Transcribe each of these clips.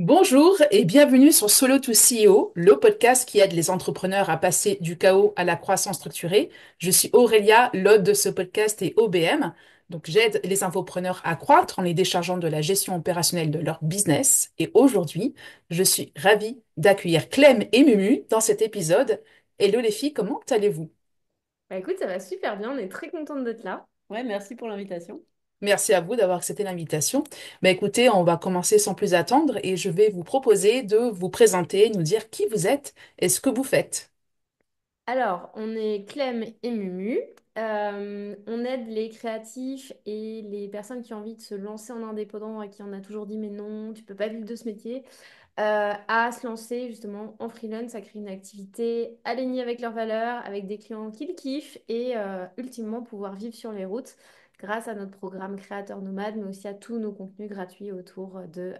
Bonjour et bienvenue sur Solo to CEO, le podcast qui aide les entrepreneurs à passer du chaos à la croissance structurée. Je suis Aurélia, l'hôte de ce podcast et OBM. Donc, j'aide les infopreneurs à croître en les déchargeant de la gestion opérationnelle de leur business. Et aujourd'hui, je suis ravie d'accueillir Clem et Mumu dans cet épisode. Hello les filles, comment allez-vous? Bah écoute, ça va super bien, on est très contente d'être là. Ouais, merci pour l'invitation. Merci à vous d'avoir accepté l'invitation. Écoutez, on va commencer sans plus attendre et je vais vous proposer de vous présenter, nous dire qui vous êtes et ce que vous faites. Alors, on est Clem et Mumu. On aide les créatifs et les personnes qui ont envie de se lancer en indépendant et qui en a toujours dit mais non, tu peux pas vivre de ce métier, à se lancer justement en freelance, à créer une activité alignée avec leurs valeurs, avec des clients qu'ils kiffent et ultimement pouvoir vivre sur les routes grâce à notre programme Créateur Nomade, mais aussi à tous nos contenus gratuits autour de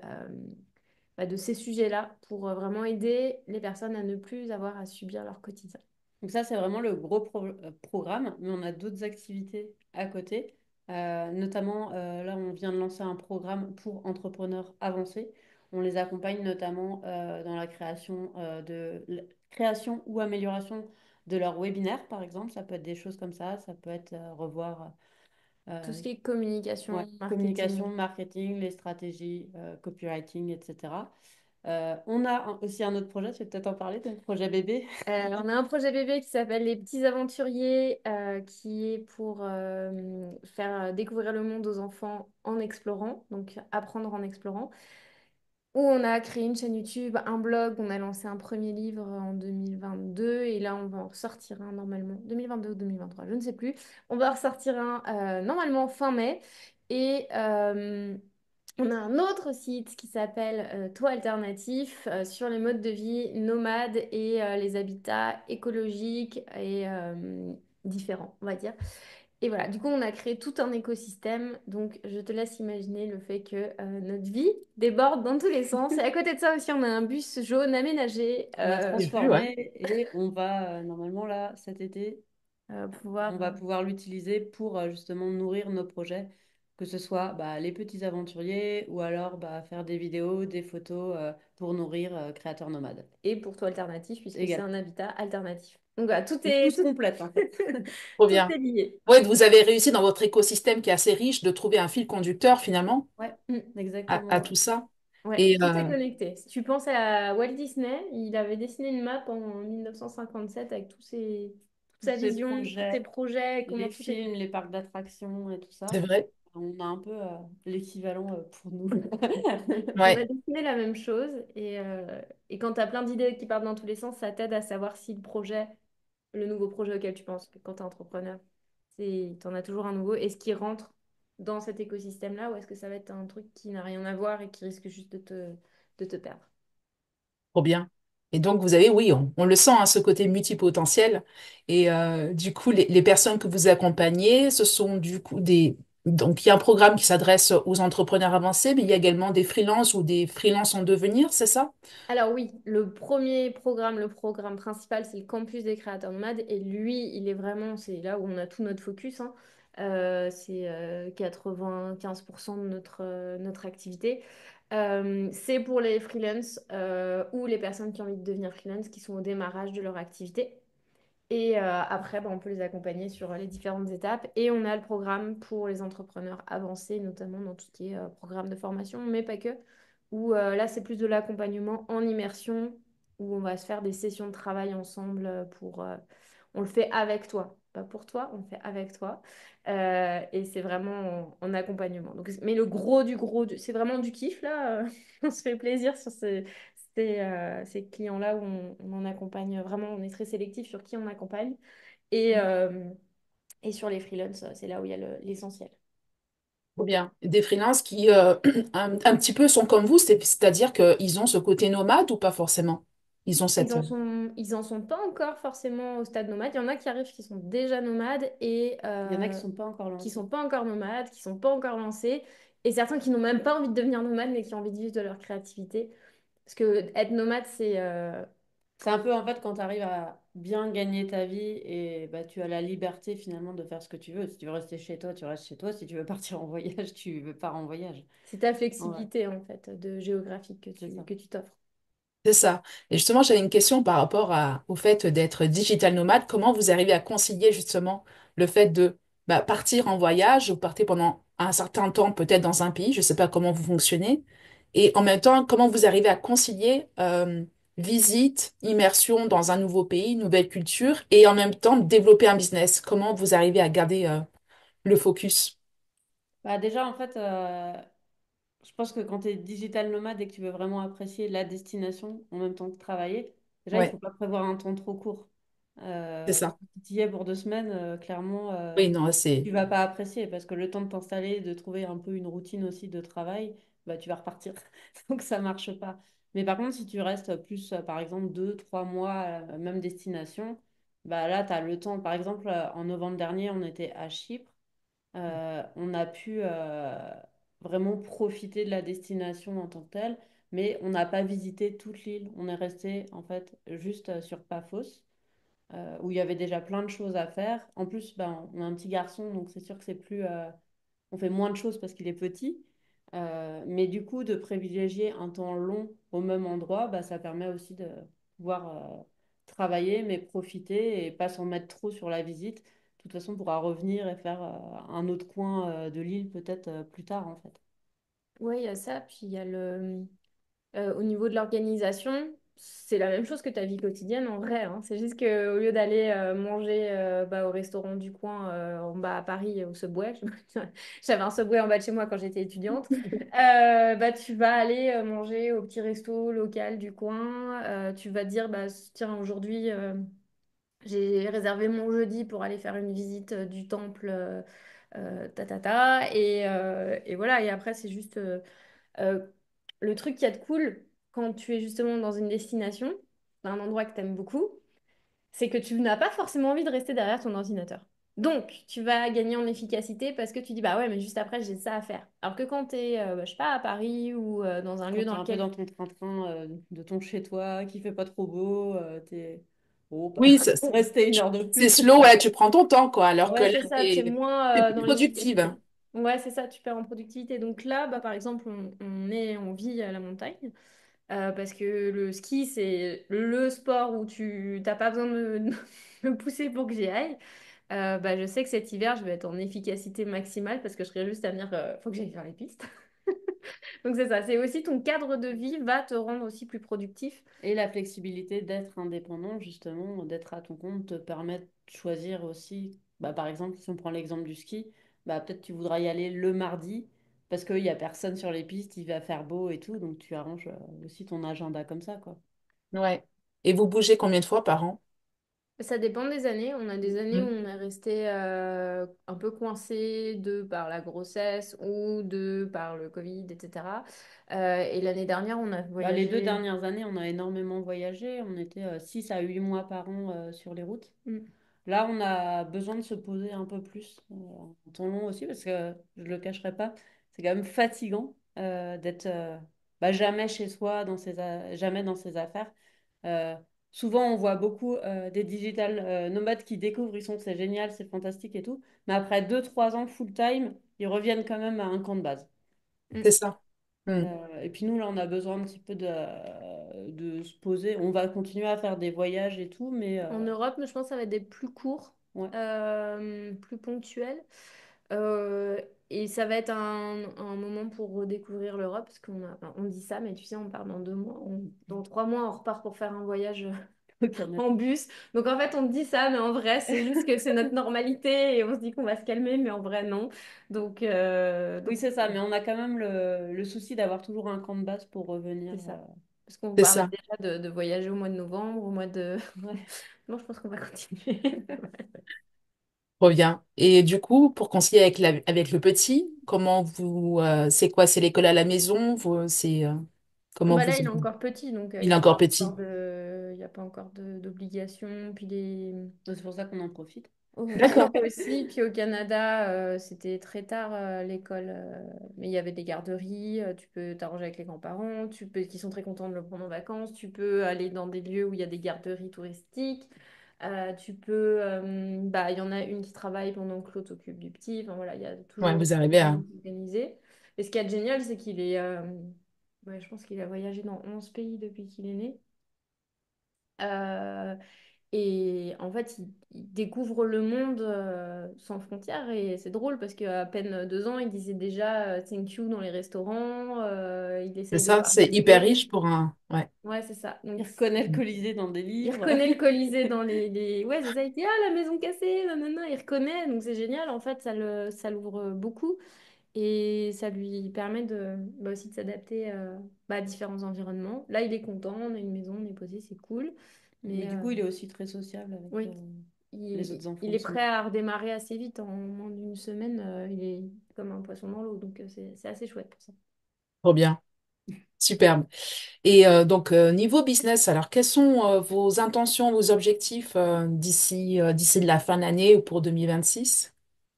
ces sujets-là pour vraiment aider les personnes à ne plus avoir à subir leur quotidien. Donc ça, c'est vraiment le gros programme, mais on a d'autres activités à côté. Notamment, là, on vient de lancer un programme pour entrepreneurs avancés. On les accompagne notamment dans la création ou amélioration de leur webinaire, par exemple. Ça peut être des choses comme ça peut être revoir Tout euh, ce qui est ouais, communication, communication, marketing. marketing, les stratégies, copywriting, etc. On a aussi un autre projet, tu vais peut-être en parler, ton projet bébé. On a un projet bébé qui s'appelle Les Petits Aventuriers, qui est pour faire découvrir le monde aux enfants en explorant, donc apprendre en explorant. Où on a créé une chaîne YouTube, un blog, on a lancé un premier livre en 2022 et là on va en ressortir un normalement, 2022 ou 2023, je ne sais plus. On va en ressortir un normalement fin mai et on a un autre site qui s'appelle Toit Alternatif sur les modes de vie nomades et les habitats écologiques et différents, on va dire. Et voilà, du coup, on a créé tout un écosystème. Donc, je te laisse imaginer le fait que notre vie déborde dans tous les sens. Et à côté de ça aussi, on a un bus jaune aménagé On a J'ai vu, ouais. transformé et on va normalement là cet été, pouvoir. on va pouvoir l'utiliser pour justement nourrir nos projets, que ce soit les petits aventuriers ou alors faire des vidéos, des photos pour nourrir créateurs nomades. Et pour toi, alternatif, puisque c'est Égal. un habitat alternatif. Donc voilà, Et tout se complète en fait. Trop tout bien. est lié. Ouais, vous avez réussi dans votre écosystème qui est assez riche de trouver un fil conducteur finalement Ouais, à exactement. tout ça. Ouais, Et tout est connecté. Si tu penses à Walt Disney, il avait dessiné une map en 1957 avec toute Tous sa ces vision, tous ses projets, projets, comment les tout est. films, les parcs d'attractions et tout c'est ça, vrai. on a un peu l'équivalent pour nous. On a Ouais. dessiné la même chose et quand tu as plein d'idées qui partent dans tous les sens, ça t'aide à savoir si le projet, le nouveau projet auquel tu penses, quand tu es entrepreneur, tu en as toujours un nouveau. Est-ce qu'il rentre dans cet écosystème-là ou est-ce que ça va être un truc qui n'a rien à voir et qui risque juste de te perdre? Trop bien. Et donc, vous avez, oui, on le sent, hein, ce côté multipotentiel. Et du coup, les personnes que vous accompagnez, ce sont du coup des... Donc, il y a un programme qui s'adresse aux entrepreneurs avancés, mais il y a également des freelances ou des freelances en devenir, c'est ça? Alors oui, le premier programme, le programme principal, c'est le campus des créateurs nomades. Et lui, il est vraiment, c'est là où on a tout notre focus, hein. C'est 95% de notre activité. C'est pour les freelances ou les personnes qui ont envie de devenir freelance, qui sont au démarrage de leur activité. Et après, bah, on peut les accompagner sur les différentes étapes. Et on a le programme pour les entrepreneurs avancés, notamment dans tout ce qui est programme de formation, mais pas que. Où là, c'est plus de l'accompagnement en immersion, où on va se faire des sessions de travail ensemble on le fait avec toi. Pas pour toi, on le fait avec toi. Et c'est vraiment en accompagnement. Donc, mais le gros, c'est vraiment du kiff, là. On se fait plaisir sur ces clients-là où on en accompagne vraiment, on est très sélectif sur qui on accompagne. Et, et sur les freelances, c'est là où il y a l'essentiel. Trop bien. Des freelances qui, un petit peu, sont comme vous, c'est-à-dire qu'ils ont ce côté nomade ou pas forcément? Ils ont cette... Ils en sont pas encore forcément au stade nomade. Il y en a qui arrivent qui sont déjà nomades et Il y en a qui sont pas encore qui lancés. sont pas encore nomades, qui sont pas encore lancés. Et certains qui n'ont même pas envie de devenir nomades, mais qui ont envie de vivre de leur créativité. Parce que être nomade, c'est C'est un peu en fait quand tu arrives bien gagner ta vie et bah, tu as la liberté finalement de faire ce que tu veux. Si tu veux rester chez toi, tu restes chez toi. Si tu veux partir en voyage, tu pars en voyage. C'est ta Ouais, flexibilité, en fait, de géographique que c'est ça. que tu t'offres. C'est ça. Et justement, j'avais une question par rapport au fait d'être digital nomade. Comment vous arrivez à concilier justement le fait de partir en voyage, vous partez pendant un certain temps peut-être dans un pays, je ne sais pas comment vous fonctionnez, et en même temps, comment vous arrivez à concilier visite, immersion dans un nouveau pays, nouvelle culture, et en même temps développer un business. Comment vous arrivez à garder le focus? Bah, déjà, en fait, je pense que quand tu es digital nomade et que tu veux vraiment apprécier la destination en même temps que travailler, déjà, il Ouais, faut pas prévoir un temps trop court. c'est Parce ça. que si tu y es pour 2 semaines, clairement, Oui, non, c'est... tu vas pas apprécier parce que le temps de t'installer, de trouver un peu une routine aussi de travail, bah, tu vas repartir. Donc, ça marche pas. Mais par contre, si tu restes plus, par exemple, 2, 3 mois à la même destination, bah, là, tu as le temps. Par exemple, en novembre dernier, on était à Chypre. On a pu vraiment profiter de la destination en tant que telle, mais on n'a pas visité toute l'île. On est resté en fait juste sur Paphos, où il y avait déjà plein de choses à faire. En plus, ben, on a un petit garçon, donc c'est sûr que c'est plus, on fait moins de choses parce qu'il est petit. Mais du coup, de privilégier un temps long au même endroit, bah, ça permet aussi de pouvoir travailler, mais profiter et pas s'en mettre trop sur la visite. De toute façon, on pourra revenir et faire un autre coin de l'île peut-être plus tard, en fait. Oui, il y a ça. Puis il y a au niveau de l'organisation, c'est la même chose que ta vie quotidienne en vrai, hein. C'est juste qu'au lieu d'aller manger au restaurant du coin en bas à Paris au Subway, j'avais un Subway en bas de chez moi quand j'étais étudiante, tu vas aller manger au petit resto local du coin. Tu vas te dire, bah, tiens, aujourd'hui, j'ai réservé mon jeudi pour aller faire une visite du temple. Et voilà, et après, c'est juste euh, le truc qui y a de cool quand tu es justement dans une destination, dans un endroit que tu aimes beaucoup, c'est que tu n'as pas forcément envie de rester derrière ton ordinateur. Donc, tu vas gagner en efficacité parce que tu dis, bah ouais, mais juste après, j'ai ça à faire. Alors que quand tu es, je sais pas, à Paris ou dans un lieu Quand tu dans es un peu lequel... dans ton train-train de ton chez-toi, qui fait pas trop beau, t'es... Oh, bah, Oui, rester 1 heure de c'est plus. slow, ouais, tu prends ton temps, quoi, alors que Ouais, là, c'est ça, tu es t'es moins plus dans productive. l'immédiateté. Ouais, c'est ça, tu perds en productivité. Donc là, bah, par exemple, on vit à la montagne. Parce que le ski, c'est le sport où tu t'as pas besoin de me pousser pour que j'y aille. Je sais que cet hiver, je vais être en efficacité maximale parce que je serai juste à me dire, faut que j'aille faire les pistes. Donc c'est ça, c'est aussi ton cadre de vie va te rendre aussi plus productif. Et la flexibilité d'être indépendant, justement, d'être à ton compte, te permet de choisir aussi, bah, par exemple, si on prend l'exemple du ski, bah, peut-être tu voudras y aller le mardi parce qu'il n'y a personne sur les pistes, il va faire beau et tout, donc tu arranges aussi ton agenda comme ça, quoi. Ouais. Et vous bougez combien de fois par an? Ça dépend des années. On a des années où Mm. on est resté un peu coincé de par la grossesse ou de par le Covid, etc. Et l'année dernière, on a Bah, les deux voyagé. dernières années, on a énormément voyagé, on était 6 à 8 mois par an sur les routes. Mm. Là, on a besoin de se poser un peu plus en temps long aussi, parce que je ne le cacherai pas, c'est quand même fatigant d'être bah, jamais chez soi, jamais dans ses affaires. Euh, Souvent, on voit beaucoup des digital nomades qui découvrent, ils sont c'est génial, c'est fantastique et tout, mais après 2, 3 ans full-time, ils reviennent quand même à un camp de base. C'est ça. Mm. Et puis nous, là, on a besoin un petit peu de se poser. On va continuer à faire des voyages et tout, mais En Europe, mais je pense que ça va être des plus courts, ouais. plus ponctuels. Euh, et ça va être un moment pour redécouvrir l'Europe, parce on dit ça, mais tu sais, on part dans 2 mois. Dans 3 mois, on repart pour faire un voyage Au Canada. en bus. Donc en fait, on dit ça, mais en vrai, c'est juste que c'est notre normalité et on se dit qu'on va se calmer, mais en vrai, non. Oui, Donc c'est ça, mais on a quand même le souci d'avoir toujours un camp de base pour revenir. c'est ça. Parce qu'on C'est parlait ça. déjà de voyager au mois de novembre, au mois de... Ouais. Non, je pense qu'on va continuer. Trop bien. Et du coup, pour concilier avec le petit, comment c'est quoi? C'est l'école à la maison? Comment Bah vous, là, il est encore petit, donc il il n'y est a encore pas encore petit. y a pas encore d'obligation. Puis les... Donc, c'est pour ça qu'on en profite. Ouais, D'accord. aussi. Puis au Canada, c'était très tard l'école, mais il y avait des garderies. Tu peux t'arranger avec les grands-parents, qui sont très contents de le prendre en vacances. Tu peux aller dans des lieux où il y a des garderies touristiques. Tu peux, bah, il y en a une qui travaille pendant que l'autre s'occupe du petit. Enfin voilà, il y a Ouais, toujours vous arrivez moyen à... de s'organiser. Et ce qui est génial, c'est qu'il est, ouais, je pense qu'il a voyagé dans 11 pays depuis qu'il est né. Euh, et en fait, il découvre le monde sans frontières et c'est drôle parce qu'à peine 2 ans, il disait déjà thank you dans les restaurants, il C'est essaye de ça, c'est hyper partager. riche pour un... Ouais. Ouais, c'est ça. Donc, Il reconnaît le Colisée dans des il livres. reconnaît le Colisée dans les... Ouais, c'est ça, il dit ah, la maison cassée, nanana, il reconnaît, donc c'est génial. En fait, ça l'ouvre beaucoup et ça lui permet bah, aussi de s'adapter bah, à différents environnements. Là, il est content, on a une maison, on est posé, c'est cool. Mais Mais du coup, il est aussi très sociable avec oui. les autres enfants Il de est son prêt âge. à redémarrer assez vite. En moins d'une semaine, il est comme un poisson dans l'eau. Donc, c'est assez chouette pour ça. Trop bien. Superbe. Et donc, niveau business, alors, quelles sont vos intentions, vos objectifs d'ici de la fin de l'année ou pour 2026?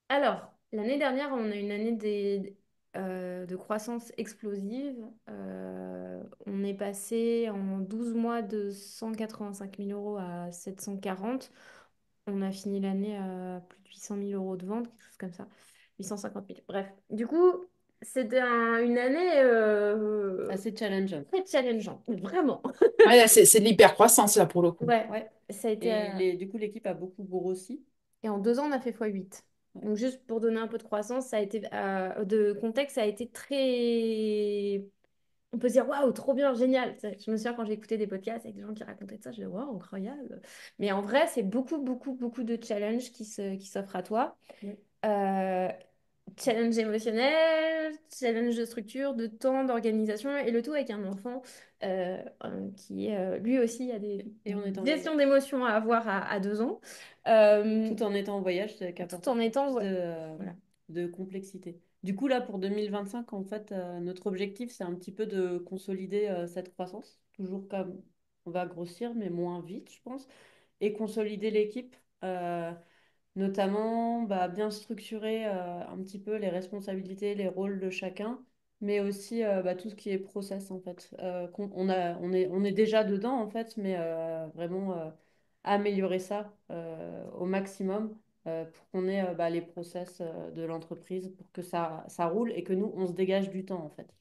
Alors, l'année dernière, on a une année de croissance explosive. On est passé en 12 mois de 185 000 euros à 740. On a fini l'année à plus de 800 000 euros de vente, quelque chose comme ça. 850 000. Bref. Du coup, c'était une année Assez challengeant. très challengeante, vraiment. Ouais, là, c'est de l'hyper-croissance, là, pour le coup. Ouais, Ouais. ça a été. Et du coup, l'équipe a beaucoup grossi. Et en 2 ans, on a fait x8. Ouais. Donc, juste pour donner un peu de croissance, ça a été, de contexte, ça a été très. On peut se dire, waouh, trop bien, génial. Je me souviens quand j'ai écouté des podcasts avec des gens qui racontaient de ça, je disais, waouh, incroyable. Mais en vrai, c'est beaucoup, beaucoup, beaucoup de challenges qui s'offrent à toi. Ouais. Euh, Challenge émotionnel, challenge de structure, de temps, d'organisation, et le tout avec un enfant qui est lui aussi a des Et on est en gestions voyage. d'émotions à avoir à 2 ans. Euh, Tout en étant en voyage, ça Tout apporte en étant, plus ouais, voilà. de complexité. Du coup, là, pour 2025, en fait, notre objectif, c'est un petit peu de consolider cette croissance. Toujours comme on va grossir, mais moins vite, je pense. Et consolider l'équipe. Notamment bah, bien structurer un petit peu les responsabilités, les rôles de chacun, mais aussi bah, tout ce qui est process en fait. On est déjà dedans en fait, mais vraiment améliorer ça au maximum pour qu'on ait bah, les process de l'entreprise pour que ça roule et que nous, on se dégage du temps en fait,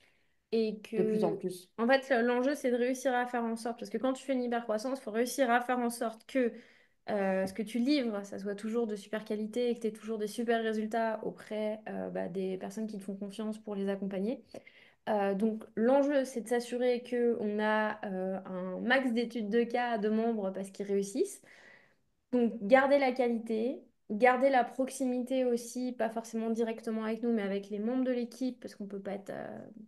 Et de plus en que, plus. en fait, l'enjeu, c'est de réussir à faire en sorte, parce que quand tu fais une hypercroissance, il faut réussir à faire en sorte que ce que tu livres, ça soit toujours de super qualité et que tu aies toujours des super résultats auprès bah, des personnes qui te font confiance pour les accompagner. Donc, l'enjeu, c'est de s'assurer qu'on a un max d'études de cas de membres parce qu'ils réussissent. Donc, garder la qualité, garder la proximité aussi, pas forcément directement avec nous, mais avec les membres de l'équipe, parce qu'on peut pas être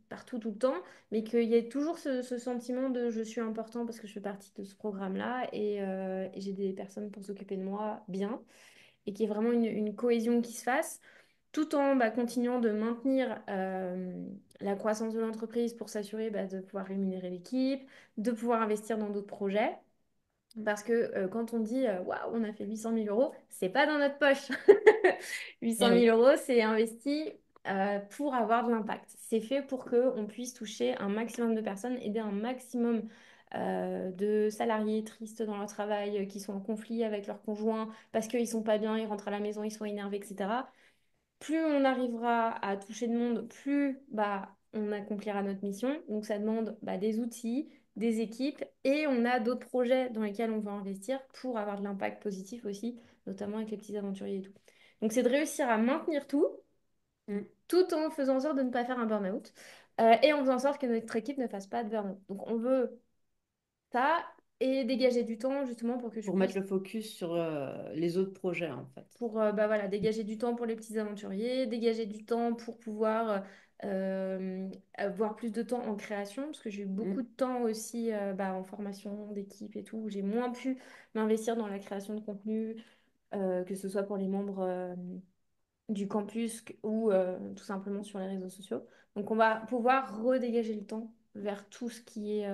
partout tout le temps, mais qu'il y ait toujours ce sentiment de je suis important parce que je fais partie de ce programme-là et j'ai des personnes pour s'occuper de moi bien, et qu'il y ait vraiment une cohésion qui se fasse, tout en bah, continuant de maintenir la croissance de l'entreprise pour s'assurer bah, de pouvoir rémunérer l'équipe, de pouvoir investir dans d'autres projets. Parce que quand on dit waouh, on a fait 800 000 euros, c'est pas dans notre poche. 800 Eh oui, 000 euros, c'est investi pour avoir de l'impact. C'est fait pour qu'on puisse toucher un maximum de personnes, aider un maximum de salariés tristes dans leur travail, qui sont en conflit avec leur conjoint parce qu'ils sont pas bien, ils rentrent à la maison, ils sont énervés, etc. Plus on arrivera à toucher de monde, plus bah, on accomplira notre mission. Donc ça demande bah, des outils, des équipes et on a d'autres projets dans lesquels on va investir pour avoir de l'impact positif aussi, notamment avec les petits aventuriers et tout. Donc c'est de réussir à maintenir tout, mm, tout en faisant en sorte de ne pas faire un burn-out et en faisant en sorte que notre équipe ne fasse pas de burn-out. Donc on veut ça et dégager du temps justement pour que je pour mettre puisse le focus sur les autres projets en fait. pour bah, voilà, dégager du temps pour les petits aventuriers, dégager du temps pour pouvoir avoir plus de temps en création, parce que j'ai eu beaucoup Mm, de temps aussi bah, en formation d'équipe et tout, où j'ai moins pu m'investir dans la création de contenu, que ce soit pour les membres du campus ou tout simplement sur les réseaux sociaux. Donc on va pouvoir redégager le temps vers tout ce qui est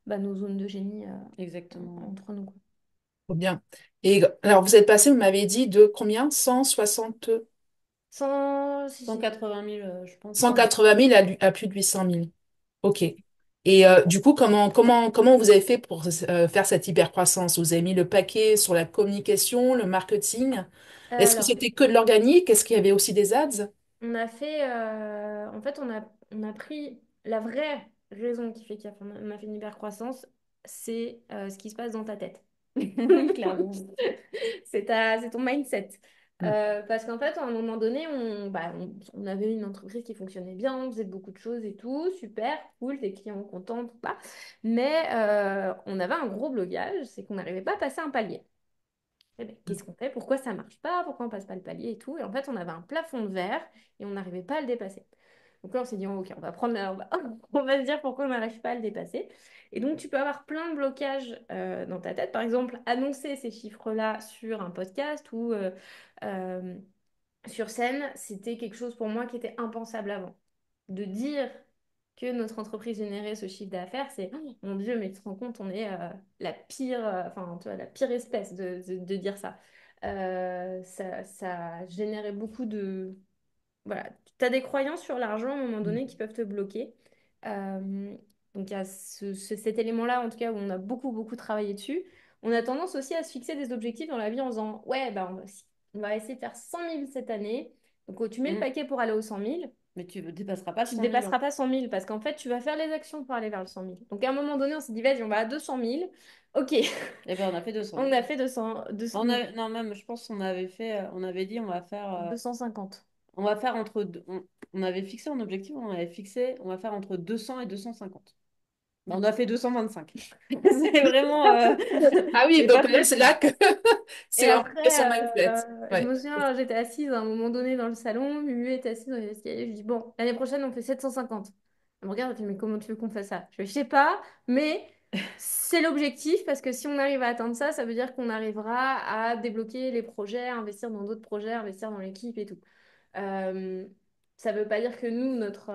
bah, nos zones de génie exactement. entre nous, quoi. Trop bien. Et alors, vous êtes passé, vous m'avez dit, de combien? 160, 100, si, 180 000, je pense. 180 000 à plus de 800 000. OK. Et du coup, comment vous avez fait pour faire cette hypercroissance? Vous avez mis le paquet sur la communication, le marketing? Est-ce que Alors, c'était que de l'organique? Est-ce qu'il y avait aussi des ads? on a fait, en fait, on a pris la vraie raison qui fait qu'on a fait une hypercroissance, c'est ce qui se passe dans ta tête. Clairement. C'est ton mindset. Mm. Parce qu'en fait, à un moment donné, on avait une entreprise qui fonctionnait bien, on faisait beaucoup de choses et tout, super, cool, des clients contents, tout ça. Mais on avait un gros blocage, c'est qu'on n'arrivait pas à passer un palier. Eh ben, qu'est-ce qu'on fait? Pourquoi ça marche pas? Pourquoi on passe pas le palier et tout? Et en fait, on avait un plafond de verre et on n'arrivait pas à le dépasser. Donc là, on s'est dit, ok, on va se dire pourquoi on n'arrive pas à le dépasser. Et donc, tu peux avoir plein de blocages dans ta tête. Par exemple, annoncer ces chiffres-là sur un podcast ou euh, sur scène, c'était quelque chose pour moi qui était impensable avant. De dire que notre entreprise générait ce chiffre d'affaires, c'est oh, mon Dieu, mais tu te rends compte, on est la pire, enfin, tu vois, la pire espèce de dire ça. Ça générait beaucoup de, voilà, tu as des croyances sur l'argent à un moment donné qui peuvent te bloquer. Euh, donc il y a cet élément-là, en tout cas, où on a beaucoup, beaucoup travaillé dessus. On a tendance aussi à se fixer des objectifs dans la vie en disant, ouais, bah, on va essayer de faire 100 000 cette année. Donc tu mets le Mm. paquet pour aller aux 100 000. Mais tu ne dépasseras pas le Tu ne 100 000, hein. dépasseras pas 100 000 parce qu'en fait, tu vas faire les actions pour aller vers le 100 000. Donc à un moment donné, on s'est dit, vas-y, on va à 200 000. Ok, Eh ben, on a fait 200 on 000. a fait 200, 200 000, Non, même, je pense qu'on avait fait, on avait dit, 250. on va faire on avait fixé un objectif, on avait fixé, on va faire entre 200 et 250. Ben, on a fait 225. C'est vraiment, Ah oui, c'est pas donc là, plus. c'est là que Et c'est vraiment son après, mindset. je Ouais. me souviens, j'étais assise à un moment donné dans le salon, Mumu était assise dans les escaliers, je dis, bon, l'année prochaine, on fait 750. Elle me regarde, elle fait, mais comment tu veux qu'on fasse ça? Je sais pas, mais c'est l'objectif, parce que si on arrive à atteindre ça, ça veut dire qu'on arrivera à débloquer les projets, à investir dans d'autres projets, à investir dans l'équipe et tout. Euh, Ça veut pas dire que nous, notre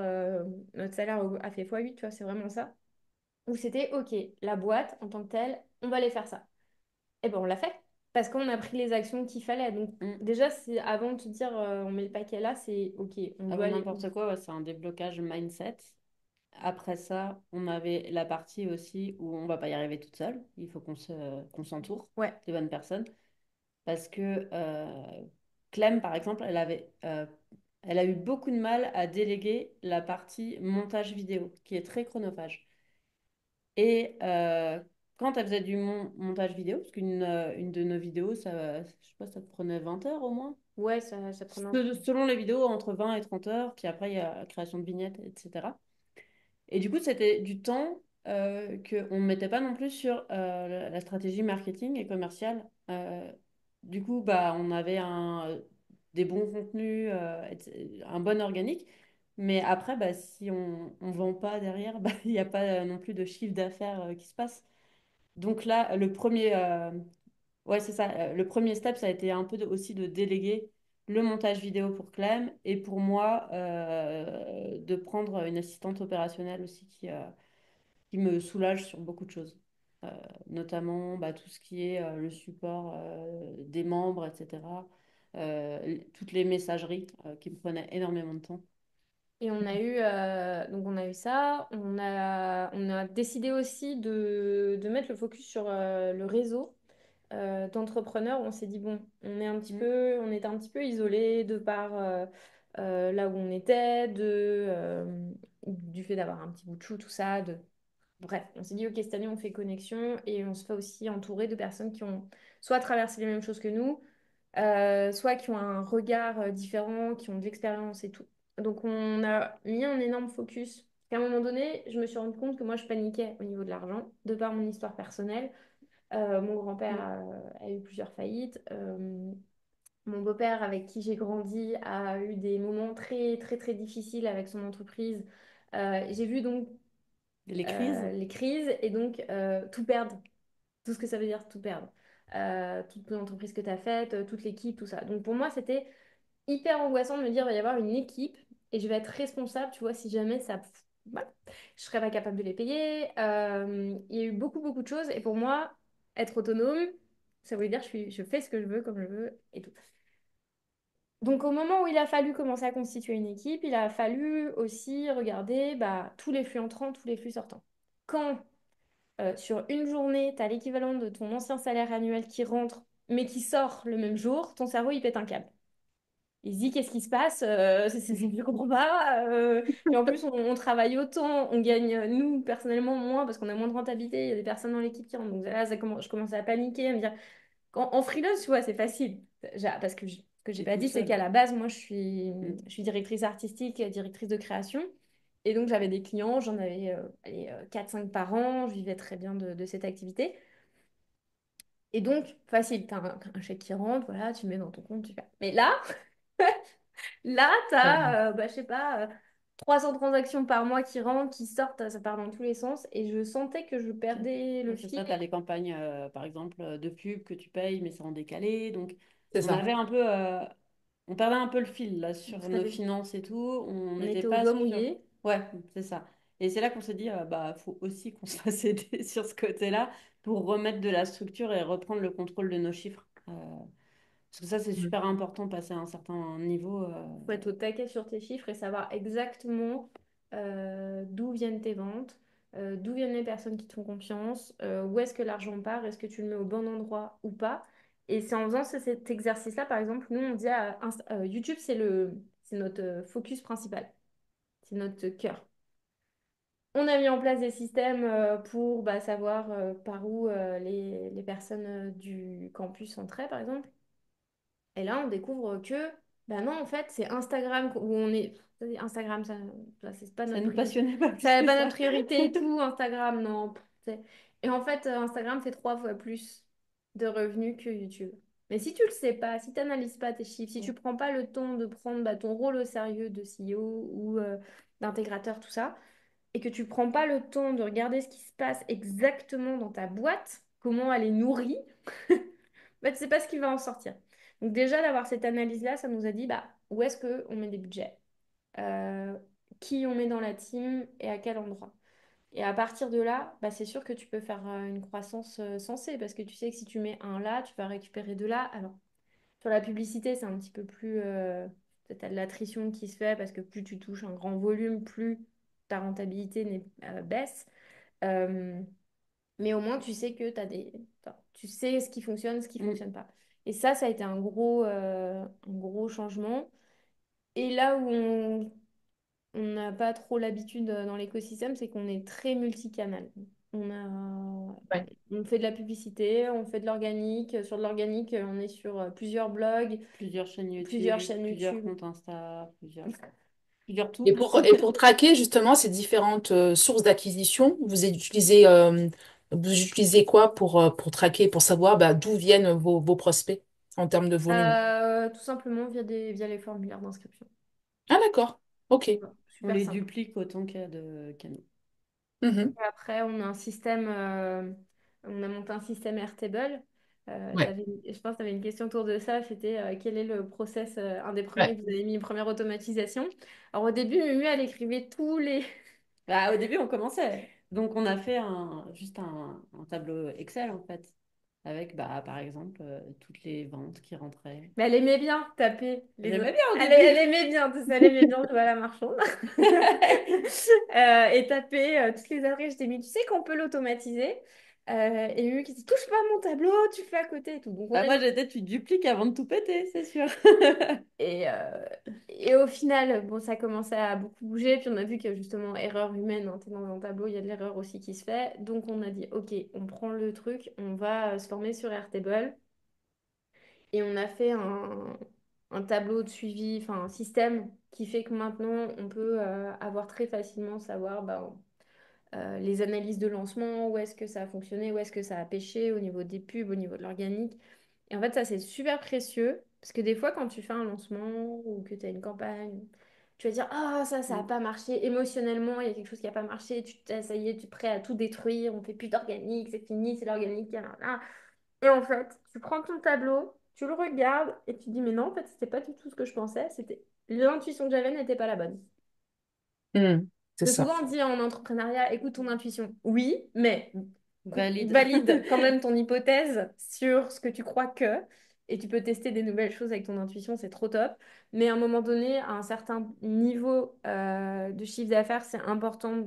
salaire a fait x8, tu vois, c'est vraiment ça. Où c'était, ok, la boîte, en tant que telle, on va aller faire ça. Eh ben, on l'a fait. Parce qu'on a pris les actions qu'il fallait. Donc, Mm. déjà, c'est avant de te dire on met le paquet là, c'est OK, on doit Avant aller. n'importe quoi, ouais, c'est un déblocage mindset. Après ça, on avait la partie aussi où on va pas y arriver toute seule. Il faut qu'on s'entoure Ouais, des bonnes personnes. Parce que Clem, par exemple, elle a eu beaucoup de mal à déléguer la partie montage vidéo, qui est très chronophage. Et quand elle faisait du montage vidéo, parce une de nos vidéos, ça, je sais pas, ça te prenait 20 heures au moins. ouais, ça prenait un peu. Selon les vidéos, entre 20 et 30 heures, puis après, il y a la création de vignettes, etc. Et du coup, c'était du temps qu'on ne mettait pas non plus sur la stratégie marketing et commerciale. Du coup, bah, on avait des bons contenus, un bon organique. Mais après, bah, si on ne vend pas derrière, bah, il n'y a pas non plus de chiffre d'affaires qui se passe. Donc là, ouais, c'est ça. Le premier step, ça a été un peu aussi de déléguer le montage vidéo pour Clem et pour moi, de prendre une assistante opérationnelle aussi qui me soulage sur beaucoup de choses. Euh, Notamment bah, tout ce qui est le support des membres, etc. Toutes les messageries qui me prenaient énormément de temps. Et donc on a eu ça. On a décidé aussi de mettre le focus sur le réseau d'entrepreneurs. On s'est dit, bon, Mm. on était un petit peu isolés de par là où on était, du fait d'avoir un petit bout de chou, tout ça, bref, on s'est dit, ok, cette année, on fait connexion et on se fait aussi entourer de personnes qui ont soit traversé les mêmes choses que nous, soit qui ont un regard différent, qui ont de l'expérience et tout. Donc, on a mis un énorme focus. Et à un moment donné, je me suis rendu compte que moi, je paniquais au niveau de l'argent, de par mon histoire personnelle. Mon grand-père Mm. a eu plusieurs faillites. Mon beau-père, avec qui j'ai grandi, a eu des moments très, très, très difficiles avec son entreprise. J'ai vu donc Les crises. les crises et donc tout perdre, tout ce que ça veut dire tout perdre. Toute l'entreprise que tu as faite, toute l'équipe, tout ça. Donc pour moi, c'était hyper angoissant de me dire, il va y avoir une équipe et je vais être responsable, tu vois, si jamais ça... Voilà. Je serais pas capable de les payer. Il y a eu beaucoup, beaucoup de choses et pour moi, être autonome, ça veut dire je fais ce que je veux, comme je veux et tout. Donc au moment où il a fallu commencer à constituer une équipe, il a fallu aussi regarder bah, tous les flux entrants, tous les flux sortants. quand sur une journée, tu as l'équivalent de ton ancien salaire annuel qui rentre, mais qui sort le même jour, ton cerveau, il pète un câble. Il se dit, qu'est-ce qui se passe? Je comprends pas. Puis en plus, on travaille autant, on gagne, nous, personnellement, moins parce qu'on a moins de rentabilité. Il y a des personnes dans l'équipe qui rentrent. Donc là, je commence à paniquer, à me dire, en freelance, tu vois, c'est facile. Parce que ce que j'ai T'es pas tout dit, c'est qu'à seul. la base, moi, Mm. je suis directrice artistique, directrice de création. Et donc, j'avais des clients, j'en avais 4-5 par an, je vivais très bien de cette activité. Et donc, facile, tu as un chèque qui rentre, voilà, tu le mets dans ton compte, tu fais. Mais là, là, tu Ouais. as, je sais pas, 300 transactions par mois qui rentrent, qui sortent, ça part dans tous les sens. Et je sentais que je perdais le Ouais, c'est ça, tu fil. as les campagnes, par exemple, de pub que tu payes, mais c'est en décalé. Donc, C'est on ça. avait un peu, on perdait un peu le fil là On sur se nos faisait- finances et tout. On on n'était était au pas doigt sûr. mouillé. Ouais, c'est ça. Et c'est là qu'on s'est dit, bah, faut aussi qu'on se fasse aider sur ce côté-là pour remettre de la structure et reprendre le contrôle de nos chiffres. Parce que ça, c'est Mm. super important, passer à un certain niveau. Faut être au taquet sur tes chiffres et savoir exactement d'où viennent tes ventes, d'où viennent les personnes qui te font confiance, où est-ce que l'argent part, est-ce que tu le mets au bon endroit ou pas. Et c'est en faisant cet exercice-là, par exemple, nous, on dit à YouTube, c'est notre focus principal, c'est notre cœur. On a mis en place des systèmes pour bah, savoir par où les personnes du campus entraient, par exemple. Et là, on découvre que, bah non, en fait, c'est Instagram où on est. Instagram, c'est pas Ça notre nous priorité. passionnait pas plus C'est que pas ça. notre priorité et tout, Instagram, non. Et en fait, Instagram fait 3 fois plus de revenus que YouTube. Mais si tu le sais pas, si tu n'analyses pas tes chiffres, si tu prends pas le temps de prendre bah, ton rôle au sérieux de CEO ou d'intégrateur, tout ça, et que tu prends pas le temps de regarder ce qui se passe exactement dans ta boîte, comment elle est nourrie, bah, tu sais pas ce qui va en sortir. Donc déjà, d'avoir cette analyse-là, ça nous a dit bah, où est-ce qu'on met des budgets, Euh, qui on met dans la team et à quel endroit. Et à partir de là, bah, c'est sûr que tu peux faire une croissance sensée parce que tu sais que si tu mets un là, tu vas récupérer de là. Alors, sur la publicité, c'est un petit peu plus... tu as de l'attrition qui se fait parce que plus tu touches un grand volume, plus ta rentabilité baisse. Euh, mais au moins, tu sais que enfin, tu sais ce qui fonctionne, ce qui Mm. fonctionne pas. Et ça a été un gros changement. Et là où on n'a pas trop l'habitude dans l'écosystème, c'est qu'on est très multicanal. Ouais. On fait de la publicité, on fait de l'organique. Sur de l'organique, on est sur plusieurs blogs, Plusieurs chaînes plusieurs YouTube, chaînes plusieurs YouTube. comptes Insta, plusieurs tout. Et pour traquer justement ces différentes sources d'acquisition, vous utilisez quoi pour traquer, pour savoir bah, d'où viennent vos prospects en termes de volume? Tout simplement via les formulaires d'inscription. Ah d'accord. Ok. Voilà, On super les simple. duplique autant qu'il y a de canaux. Mhm. Et après, on a un système, on a monté un système Airtable. Ouais. Je pense que tu avais une question autour de ça. C'était quel est le process, un des premiers Ouais. que vous avez mis, une première automatisation. Alors au début, Mumu, elle écrivait tous les... Bah, au début, on commençait. Donc, on a fait juste un tableau Excel, en fait, avec, bah, par exemple, toutes les ventes qui rentraient. Mais elle aimait bien taper J'aimais bien au elle début. aimait bien, tout ça, elle aimait bien jouer à la marchande. Et taper toutes les adresses. Je t'ai mis, tu sais qu'on peut l'automatiser. Et Mumu qui dit, touche pas à mon tableau, tu fais à côté et tout. Donc on Bah, a moi, j'étais, tu dupliques avant de tout péter, c'est sûr. Et au final, bon, ça commençait à beaucoup bouger. Puis on a vu que justement, erreur humaine, hein, t'es dans un tableau, il y a de l'erreur aussi qui se fait. Donc on a dit, OK, on prend le truc, on va se former sur Airtable. Et on a fait un tableau de suivi, enfin un système qui fait que maintenant, on peut avoir très facilement savoir bah, les analyses de lancement, où est-ce que ça a fonctionné, où est-ce que ça a pêché au niveau des pubs, au niveau de l'organique. Et en fait, ça, c'est super précieux parce que des fois, quand tu fais un lancement ou que tu as une campagne, tu vas dire, ah, ça n'a Mm. pas marché. Émotionnellement, il y a quelque chose qui n'a pas marché. Ça y est, tu es prêt à tout détruire. On fait plus d'organique, c'est fini, c'est l'organique. Là. Et en fait, tu prends ton tableau, tu le regardes et tu dis, mais non, en fait, c'était pas du tout ce que je pensais. C'était l'intuition que j'avais n'était pas la bonne. Mhm. C'est Parce que ça. souvent, on dit en entrepreneuriat, écoute ton intuition. Oui, mais Valide. valide quand même ton hypothèse sur ce que tu crois que. Et tu peux tester des nouvelles choses avec ton intuition, c'est trop top. Mais à un moment donné, à un certain niveau de chiffre d'affaires, c'est important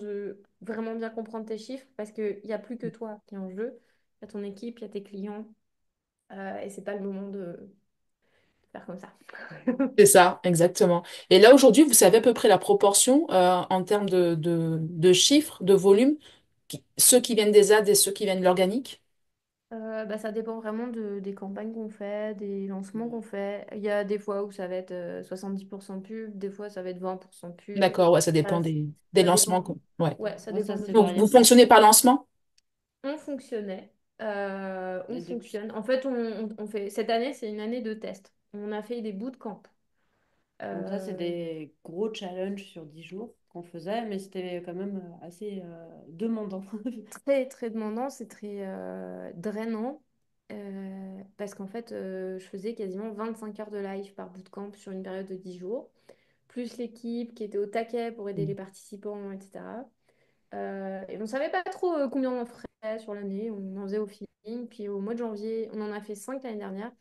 vraiment bien comprendre tes chiffres parce qu'il n'y a plus que toi qui est en jeu. Il y a ton équipe, il y a tes clients et c'est pas le moment de faire comme ça. C'est ça, exactement. Et là, aujourd'hui, vous savez à peu près la proportion en termes de chiffres, de volume, ceux qui viennent des ads et ceux qui viennent de l'organique? Bah, ça dépend vraiment des campagnes qu'on fait, des lancements Ouais. qu'on fait. Il y a des fois où ça va être 70% pub, des fois ça va être 20% pub. D'accord, ouais, ça Ça, dépend des ça lancements. dépend. Ouais. Ouais, ça Moi, ça, dépend de c'est Donc, tout. vous variable. fonctionnez par lancement? On fonctionnait. On Et depuis... fonctionne. En fait, on fait. Cette année, c'est une année de test. On a fait des bootcamps. Donc ça, c'est Euh, des gros challenges sur 10 jours qu'on faisait, mais c'était quand même assez demandant. Très, très demandant, c'est très drainant. Parce qu'en fait, je faisais quasiment 25 heures de live par bootcamp sur une période de 10 jours, plus l'équipe qui était au taquet pour aider les participants, etc. Et on ne savait pas trop combien on en ferait sur l'année, on en faisait au feeling. Puis au mois de janvier, on en a fait 5 l'année dernière.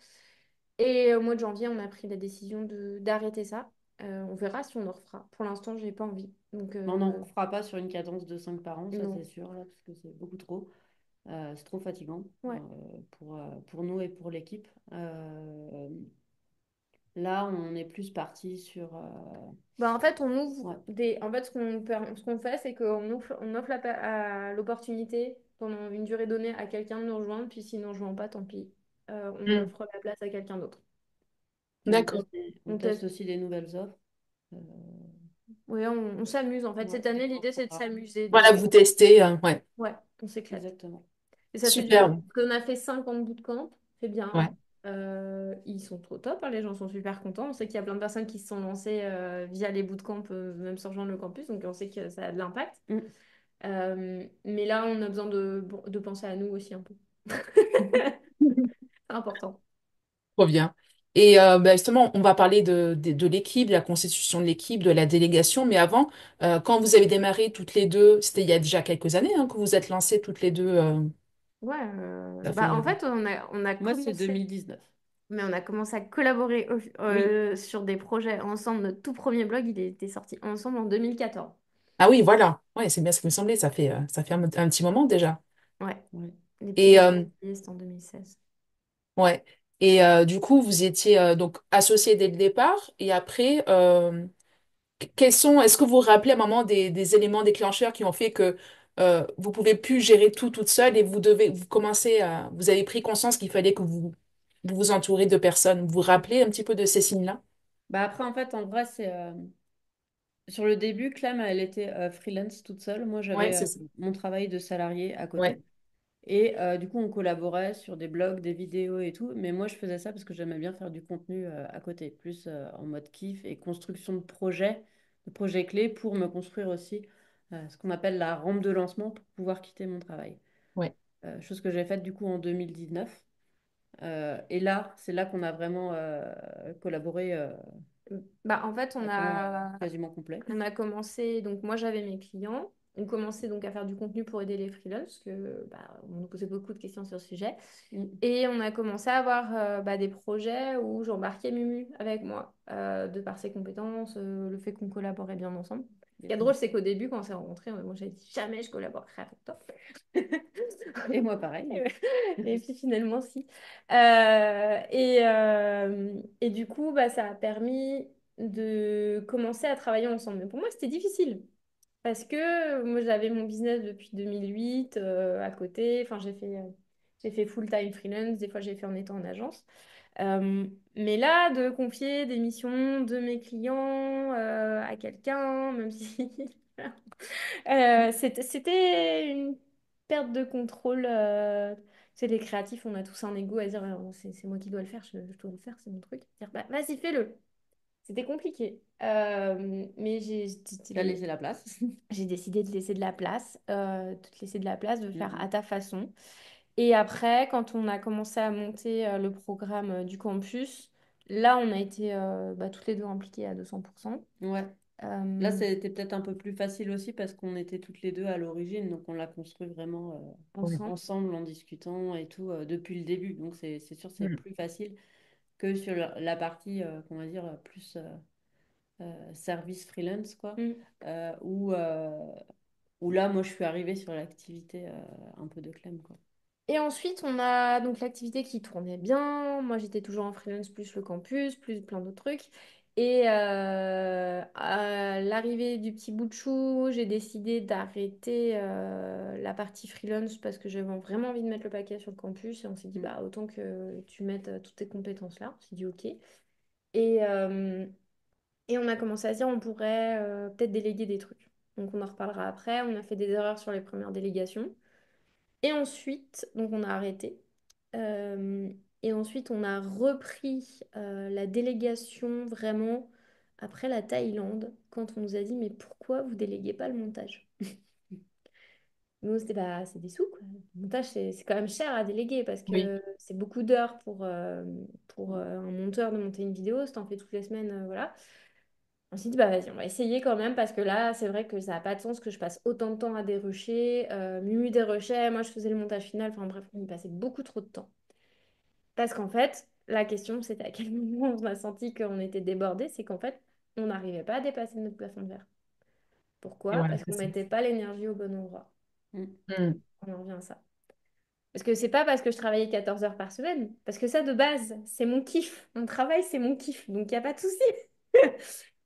Et au mois de janvier, on a pris la décision d'arrêter ça. On verra si on en refera. Pour l'instant, j'ai pas envie. Donc, Mais on n'en fera pas sur une cadence de 5 par an, ça c'est non. sûr, là, parce que c'est beaucoup trop. C'est trop fatigant Ouais. pour nous et pour l'équipe. Là, on est plus parti sur... Bah, en fait, on ouvre ouais. des. En fait, ce qu'on fait, c'est on offre l'opportunité pendant une durée donnée à quelqu'un de nous rejoindre. Puis s'il ne nous rejoint pas, tant pis. On Hmm. offre la place à quelqu'un d'autre. Et D'accord. on On teste teste. aussi des nouvelles offres. Euh, Oui, on s'amuse. En fait, ouais, cette année, différents l'idée, c'est de programmes. s'amuser. Voilà, vous testez. Ouais. Ouais, on s'éclate. Exactement. Et ça fait du bien. Super. Parce qu'on a fait 50 bootcamps, c'est Ouais. bien. Ils sont trop top, hein, les gens sont super contents. On sait qu'il y a plein de personnes qui se sont lancées via les bootcamps, même sans rejoindre le campus, donc on sait que ça a de l'impact. Mm. Mais là, on a besoin de penser à nous aussi un peu. C'est important. Trop bien. Et bah, justement, on va parler de l'équipe, de la constitution de l'équipe, de la délégation. Mais avant, quand vous avez démarré toutes les deux, c'était il y a déjà quelques années hein, que vous êtes lancées toutes les deux. Ouais, Ça bah, fait... en fait, on a Moi, c'est commencé, 2019. mais on a commencé à collaborer Oui, sur des projets ensemble. Notre tout premier blog, il était sorti ensemble en 2014. Ah oui, voilà. Ouais, c'est bien ce qui me semblait. Ça fait un petit moment déjà. Ouais, oui. les Et premiers ateliers, c'était en 2016. ouais. Et du coup, vous étiez donc associés dès le départ. Et après, est-ce que vous vous rappelez à un moment des éléments déclencheurs qui ont fait que vous pouvez plus gérer tout toute seule et vous avez pris conscience qu'il fallait que vous vous entourez de personnes. Vous vous rappelez un petit peu de ces signes-là? Bah après, en fait, en vrai, c'est... sur le début, Clem, elle était freelance toute seule. Moi, Ouais, j'avais c'est ça. mon travail de salarié à Ouais, côté. Et du coup, on collaborait sur des blogs, des vidéos et tout. Mais moi, je faisais ça parce que j'aimais bien faire du contenu à côté, plus en mode kiff et construction de projets clés pour me construire aussi ce qu'on appelle la rampe de lancement pour pouvoir quitter mon travail. ouais, Chose que j'ai faite du coup en 2019. Et là, c'est là qu'on a vraiment collaboré Bah, en fait, à temps quasiment complet. on a commencé, donc moi j'avais mes clients, on commençait donc à faire du contenu pour aider les freelances, parce que bah, on nous posait beaucoup de questions sur le sujet. Mm. Et on a commencé à avoir bah, des projets où j'embarquais Mumu avec moi, de par ses compétences, le fait qu'on collaborait bien ensemble. Ce qui est drôle, c'est qu'au début, quand on s'est rencontrés, moi j'ai dit jamais je collaborerai avec toi. Et moi, pareil. Et puis finalement, si. Et du coup, bah, ça a permis de commencer à travailler ensemble. Mais pour moi, c'était difficile. Parce que moi, j'avais mon business depuis 2008 à côté. Enfin, j'ai fait full-time freelance. Des fois, j'ai fait en étant en agence. Mais là, de confier des missions de mes clients à quelqu'un, même si c'était une perte de contrôle. C'est les créatifs, on a tous un ego à dire c'est moi qui dois le faire, je dois le faire, c'est mon truc. Dire bah, vas-y, fais-le. C'était compliqué. Mais T'as laissé la place. j'ai décidé de laisser de la place, de te laisser de la place, de faire à Mhm. ta façon. Et après, quand on a commencé à monter le programme du campus, là, on a été bah, toutes les deux impliquées à 200%. Ouais. Là, Euh, c'était peut-être un peu plus facile aussi parce qu'on était toutes les deux à l'origine, donc on l'a construit vraiment ouais. ensemble. ensemble en discutant et tout depuis le début. Donc c'est sûr, c'est Mm. plus facile que sur la partie, qu'on va dire, plus service freelance, quoi, Mm. où où là, moi, je suis arrivée sur l'activité un peu de Clem, quoi. Et ensuite, on a donc l'activité qui tournait bien. Moi, j'étais toujours en freelance, plus le campus, plus plein d'autres trucs. Et à l'arrivée du petit bout de chou, j'ai décidé d'arrêter la partie freelance parce que j'avais vraiment envie de mettre le paquet sur le campus. Et on s'est dit, Mm. bah, autant que tu mettes toutes tes compétences là. On s'est dit, OK. Et, euh, et on a commencé à se dire, on pourrait peut-être déléguer des trucs. Donc, on en reparlera après. On a fait des erreurs sur les premières délégations. Et ensuite, donc on a arrêté. Euh, et ensuite, on a repris la délégation vraiment après la Thaïlande, quand on nous a dit, mais pourquoi vous déléguez pas le montage? Nous, c'était bah, c'est des sous, quoi. Le montage, c'est quand même cher à déléguer parce Oui. que c'est beaucoup d'heures pour un monteur de monter une vidéo. Si t'en fais toutes les semaines, voilà. On s'est dit, bah vas-y, on va essayer quand même parce que là, c'est vrai que ça n'a pas de sens que je passe autant de temps à dérucher. Mumu déruchait, moi je faisais le montage final. Enfin bref, on y passait beaucoup trop de temps. Parce qu'en fait, la question, c'était à quel moment on a senti qu'on était débordé. C'est qu'en fait, on n'arrivait pas à dépasser notre plafond de verre. Et Pourquoi? voilà, Parce c'est qu'on ne ça. mettait pas l'énergie au bon endroit. Mm. Mm. On en revient à ça. Parce que c'est pas parce que je travaillais 14 heures par semaine. Parce que ça, de base, c'est mon kiff. Mon travail, c'est mon kiff. Donc, il n'y a pas de souci.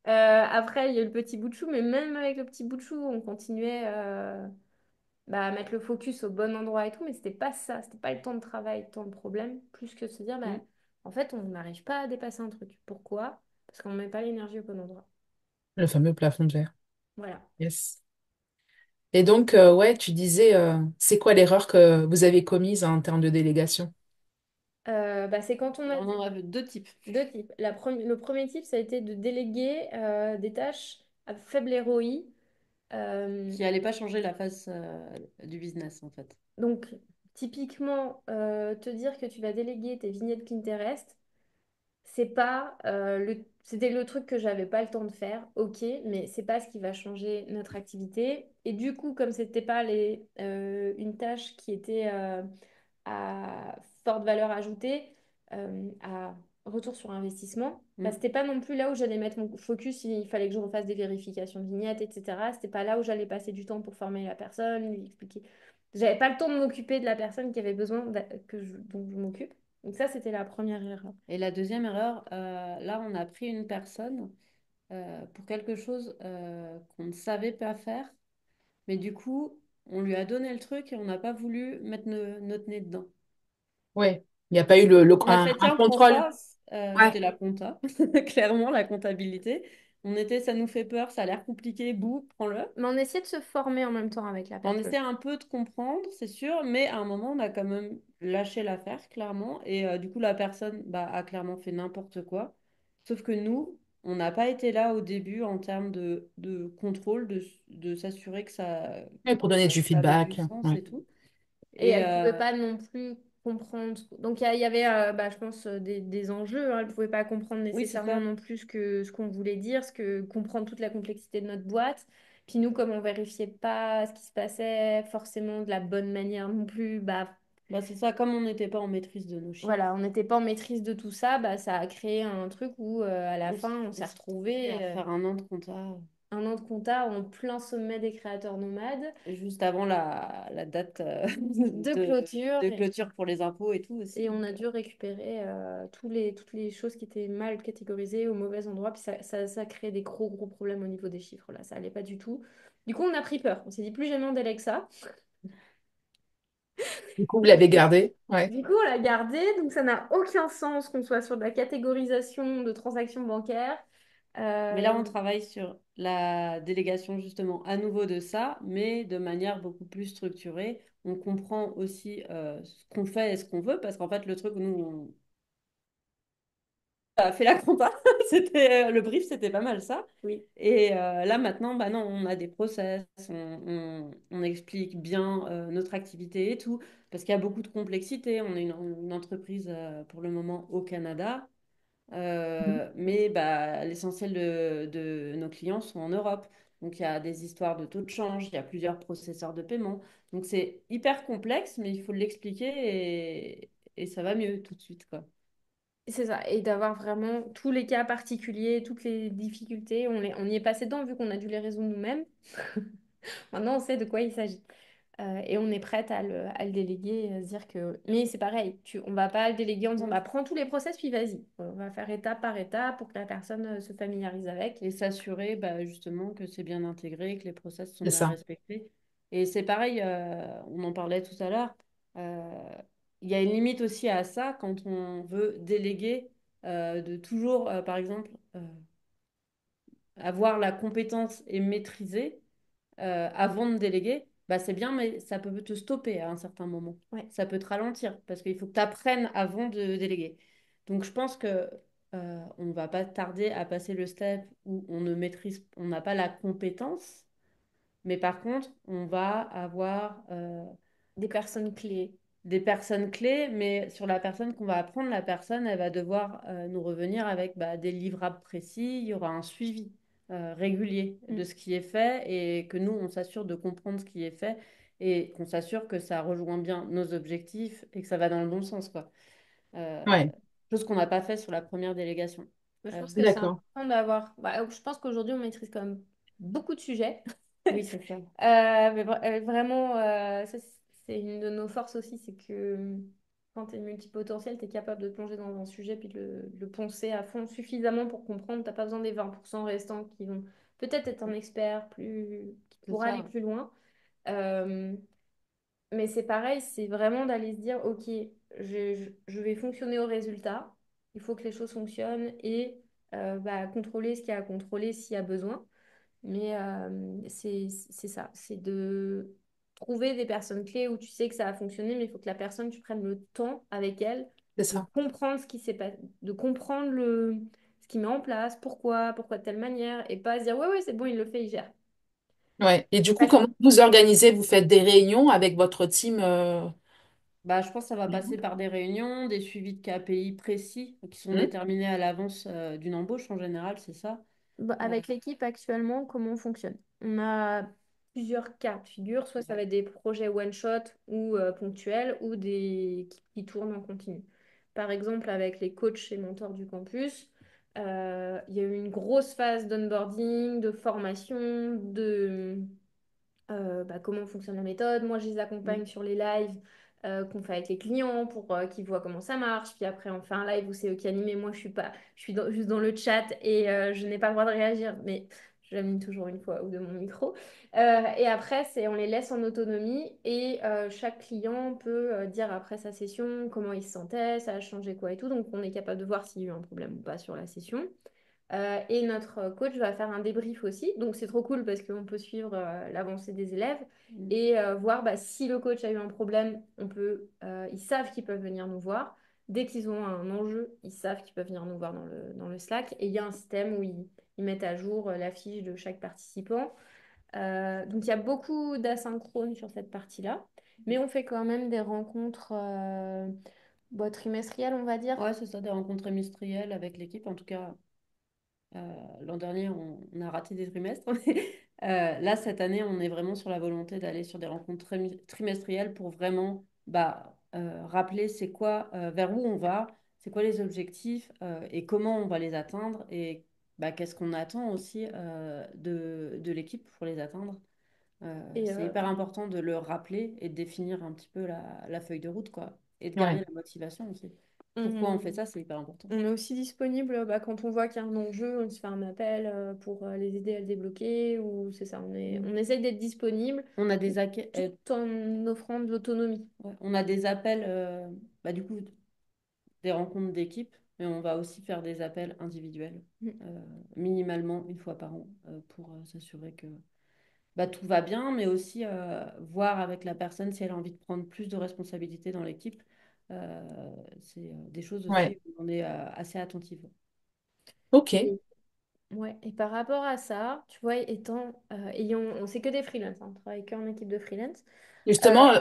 Après, il y a eu le petit bout de chou, mais même avec le petit bout de chou, on continuait à mettre le focus au bon endroit et tout, mais c'était pas ça, c'était pas le temps de travail, tant le problème, plus que de se dire, bah, Mm. en fait, on n'arrive pas à dépasser un truc. Pourquoi? Parce qu'on ne met pas l'énergie au bon endroit. Le fameux plafond de verre. Voilà. Yes. Et donc, ouais, tu disais, c'est quoi l'erreur que vous avez commise en termes de délégation? C'est quand on a On en a deux types deux types. Le premier type, ça a été de déléguer des tâches à faible ROI. Euh, qui n'allaient pas changer la face du business, en fait. donc, typiquement, te dire que tu vas déléguer tes vignettes Pinterest, c'est pas c'était le truc que j'avais pas le temps de faire, ok, mais c'est pas ce qui va changer notre activité. Et du coup, comme c'était pas une tâche qui était à forte valeur ajoutée, à retour sur investissement, bah, Mm. c'était pas non plus là où j'allais mettre mon focus. Il fallait que je refasse des vérifications de vignettes, etc. C'était pas là où j'allais passer du temps pour former la personne, lui expliquer. J'avais pas le temps de m'occuper de la personne qui avait besoin dont je m'occupe. Donc ça, c'était la première erreur. Et la deuxième erreur, là, on a pris une personne pour quelque chose qu'on ne savait pas faire, mais du coup, on lui a donné le truc et on n'a pas voulu mettre notre nez dedans. Ouais. Il n'y a pas eu On a fait, un tiens, prends contrôle. ça. Ouais. C'était la compta, clairement, la comptabilité. On était, ça nous fait peur, ça a l'air compliqué, bouh, prends-le. Mais on essayait de se former en même temps avec la On personne. essaie un peu de comprendre, c'est sûr, mais à un moment, on a quand même lâché l'affaire, clairement. Et du coup, la personne bah, a clairement fait n'importe quoi. Sauf que nous, on n'a pas été là au début en termes de contrôle, de s'assurer Ouais, pour donner du ça avait du feedback. sens Ouais. et tout. Et Et elle pouvait pas non plus comprendre. Donc il y avait, je pense, des enjeux, hein. Elle pouvait pas comprendre oui, c'est nécessairement ça. non plus ce qu'on voulait dire, comprendre toute la complexité de notre boîte. Puis nous, comme on vérifiait pas ce qui se passait forcément de la bonne manière non plus, bah Bah, c'est ça, comme on n'était pas en maîtrise de nos chiffres, voilà, on n'était pas en maîtrise de tout ça, bah ça a créé un truc où à la fin, on on s'est s'est retrouvé retrouvé à faire un an de compta un an de compta en plein sommet des créateurs nomades, juste avant la date de clôture. de clôture pour les impôts et tout aussi. Et on Donc, a dû récupérer toutes les choses qui étaient mal catégorisées au mauvais endroit. Puis ça crée des gros problèmes au niveau des chiffres. Là, ça allait pas du tout. Du coup, on a pris peur. On s'est dit plus jamais on délègue ça. Du coup, vous l'avez gardé. Ouais. Du coup, on l'a gardé. Donc, ça n'a aucun sens qu'on soit sur de la catégorisation de transactions bancaires. mais là, on Euh, travaille sur la délégation justement à nouveau de ça, mais de manière beaucoup plus structurée. On comprend aussi ce qu'on fait et ce qu'on veut, parce qu'en fait, le truc, nous, on a fait la compta. C'était, le brief, c'était pas mal ça. oui. Et là, maintenant, bah non, on a des process, on explique bien notre activité et tout, parce qu'il y a beaucoup de complexité. On est une entreprise pour le moment au Canada. Mhm. Mais bah, l'essentiel de nos clients sont en Europe. Donc, il y a des histoires de taux de change, il y a plusieurs processeurs de paiement. Donc, c'est hyper complexe, mais il faut l'expliquer et ça va mieux tout de suite, quoi. C'est ça. Et d'avoir vraiment tous les cas particuliers, toutes les difficultés. On y est passé dedans vu qu'on a dû les résoudre nous-mêmes. Maintenant, on sait de quoi il s'agit. Et on est prête à le déléguer, à se dire que... Mais c'est pareil, on va pas le déléguer en disant, bah, prends tous les process, puis vas-y. On va faire étape par étape pour que la personne se familiarise avec. Et s'assurer bah, justement que c'est bien intégré, que les process sont C'est bien ça, respectés. Et c'est pareil, on en parlait tout à l'heure, euh, il y a une limite aussi à ça quand on veut déléguer, de toujours, par exemple, avoir la compétence et maîtriser avant de déléguer, bah, c'est bien, mais ça peut te stopper à un certain moment. Ouais. Ça peut te ralentir parce qu'il faut que tu apprennes avant de déléguer. Donc je pense que on ne va pas tarder à passer le step où on ne maîtrise, on n'a pas la compétence, mais par contre, on va avoir Des personnes clés. des personnes clés, mais sur la personne qu'on va apprendre, la personne, elle va devoir nous revenir avec bah, des livrables précis, il y aura un suivi régulier de Mm. ce qui est fait et que nous, on s'assure de comprendre ce qui est fait et qu'on s'assure que ça rejoint bien nos objectifs et que ça va dans le bon sens, quoi. Euh, ouais, Chose qu'on n'a pas fait sur la première délégation. Mais je Euh, pense que c'est d'accord, important d'avoir... Bah, je pense qu'aujourd'hui, on maîtrise quand même beaucoup de sujets. oui, c'est ça. Vraiment, ça, c'est une de nos forces aussi, c'est que quand tu es multipotentiel, tu es capable de te plonger dans un sujet puis de le poncer à fond suffisamment pour comprendre. Tu n'as pas besoin des 20% restants qui vont peut-être être un expert qui C'est pourra aller ça. plus loin. Euh, mais c'est pareil, c'est vraiment d'aller se dire, OK, je vais fonctionner au résultat. Il faut que les choses fonctionnent et bah, contrôler ce qu'il y a à contrôler s'il y a besoin. Mais c'est ça, c'est de trouver des personnes clés où tu sais que ça a fonctionné, mais il faut que la personne, tu prennes le temps avec elle c'est de ça. comprendre ce qui s'est passé, de comprendre ce qu'il met en place, pourquoi de telle manière, et pas se dire, ouais, ouais, c'est bon, il le fait, il gère. Ouais. Et du coup, Pas que- comment vous organisez? Vous faites des réunions avec votre team Bah, je pense que ça va passer par des réunions, des suivis de KPI précis qui sont Hmm. déterminés à l'avance d'une embauche en général, c'est ça. Bah, Euh, avec l'équipe actuellement, comment on fonctionne? On a plusieurs cas de figure, soit ça va être des projets one-shot ou ponctuels, ou qui tournent en continu. Par exemple, avec les coachs et mentors du campus, il y a eu une grosse phase d'onboarding, de formation, bah, comment fonctionne la méthode. Moi, je les mm, accompagne sur les lives qu'on fait avec les clients pour qu'ils voient comment ça marche. Puis après, on fait un live où c'est eux qui animent. Moi, je suis pas, je suis juste dans le chat et je n'ai pas le droit de réagir, mais j'anime toujours une fois ou de mon micro. Et après, on les laisse en autonomie et chaque client peut dire après sa session comment il se sentait, ça a changé quoi et tout. Donc, on est capable de voir s'il y a eu un problème ou pas sur la session. Et notre coach va faire un débrief aussi. Donc c'est trop cool parce qu'on peut suivre l'avancée des élèves mm. et voir bah, si le coach a eu un problème, ils savent qu'ils peuvent venir nous voir. Dès qu'ils ont un enjeu, ils savent qu'ils peuvent venir nous voir dans le Slack. Et il y a un système où ils mettent à jour la fiche de chaque participant. Donc il y a beaucoup d'asynchrone sur cette partie-là. Mais on fait quand même des rencontres bah, trimestrielles, on va dire. Ouais, c'est ça, des rencontres trimestrielles avec l'équipe. En tout cas, l'an dernier, on a raté des trimestres. Là, cette année, on est vraiment sur la volonté d'aller sur des rencontres trimestrielles pour vraiment bah, rappeler c'est quoi, vers où on va, c'est quoi les objectifs et comment on va les atteindre et bah, qu'est-ce qu'on attend aussi de l'équipe pour les atteindre. Et C'est hyper important de le rappeler et de définir un petit peu la feuille de route, quoi. Et de garder Ouais. la motivation aussi. Pourquoi on fait on, ça, c'est hyper important. On est aussi disponible bah, quand on voit qu'il y a un enjeu, on se fait un appel pour les aider à le débloquer ou c'est ça, Mm. on essaye d'être disponible On a des, tout en offrant de l'autonomie. ouais, on a des appels, bah, du coup, des rencontres d'équipe, mais on va aussi faire des appels individuels, Mm. euh, minimalement une fois par an, pour s'assurer que bah, tout va bien, mais aussi voir avec la personne si elle a envie de prendre plus de responsabilités dans l'équipe. C'est des choses Ouais. aussi où on est assez attentive. Ok. Et, ouais. Et par rapport à ça, tu vois, on sait que des freelances, hein, on travaille qu'en équipe de freelance. Euh, Justement,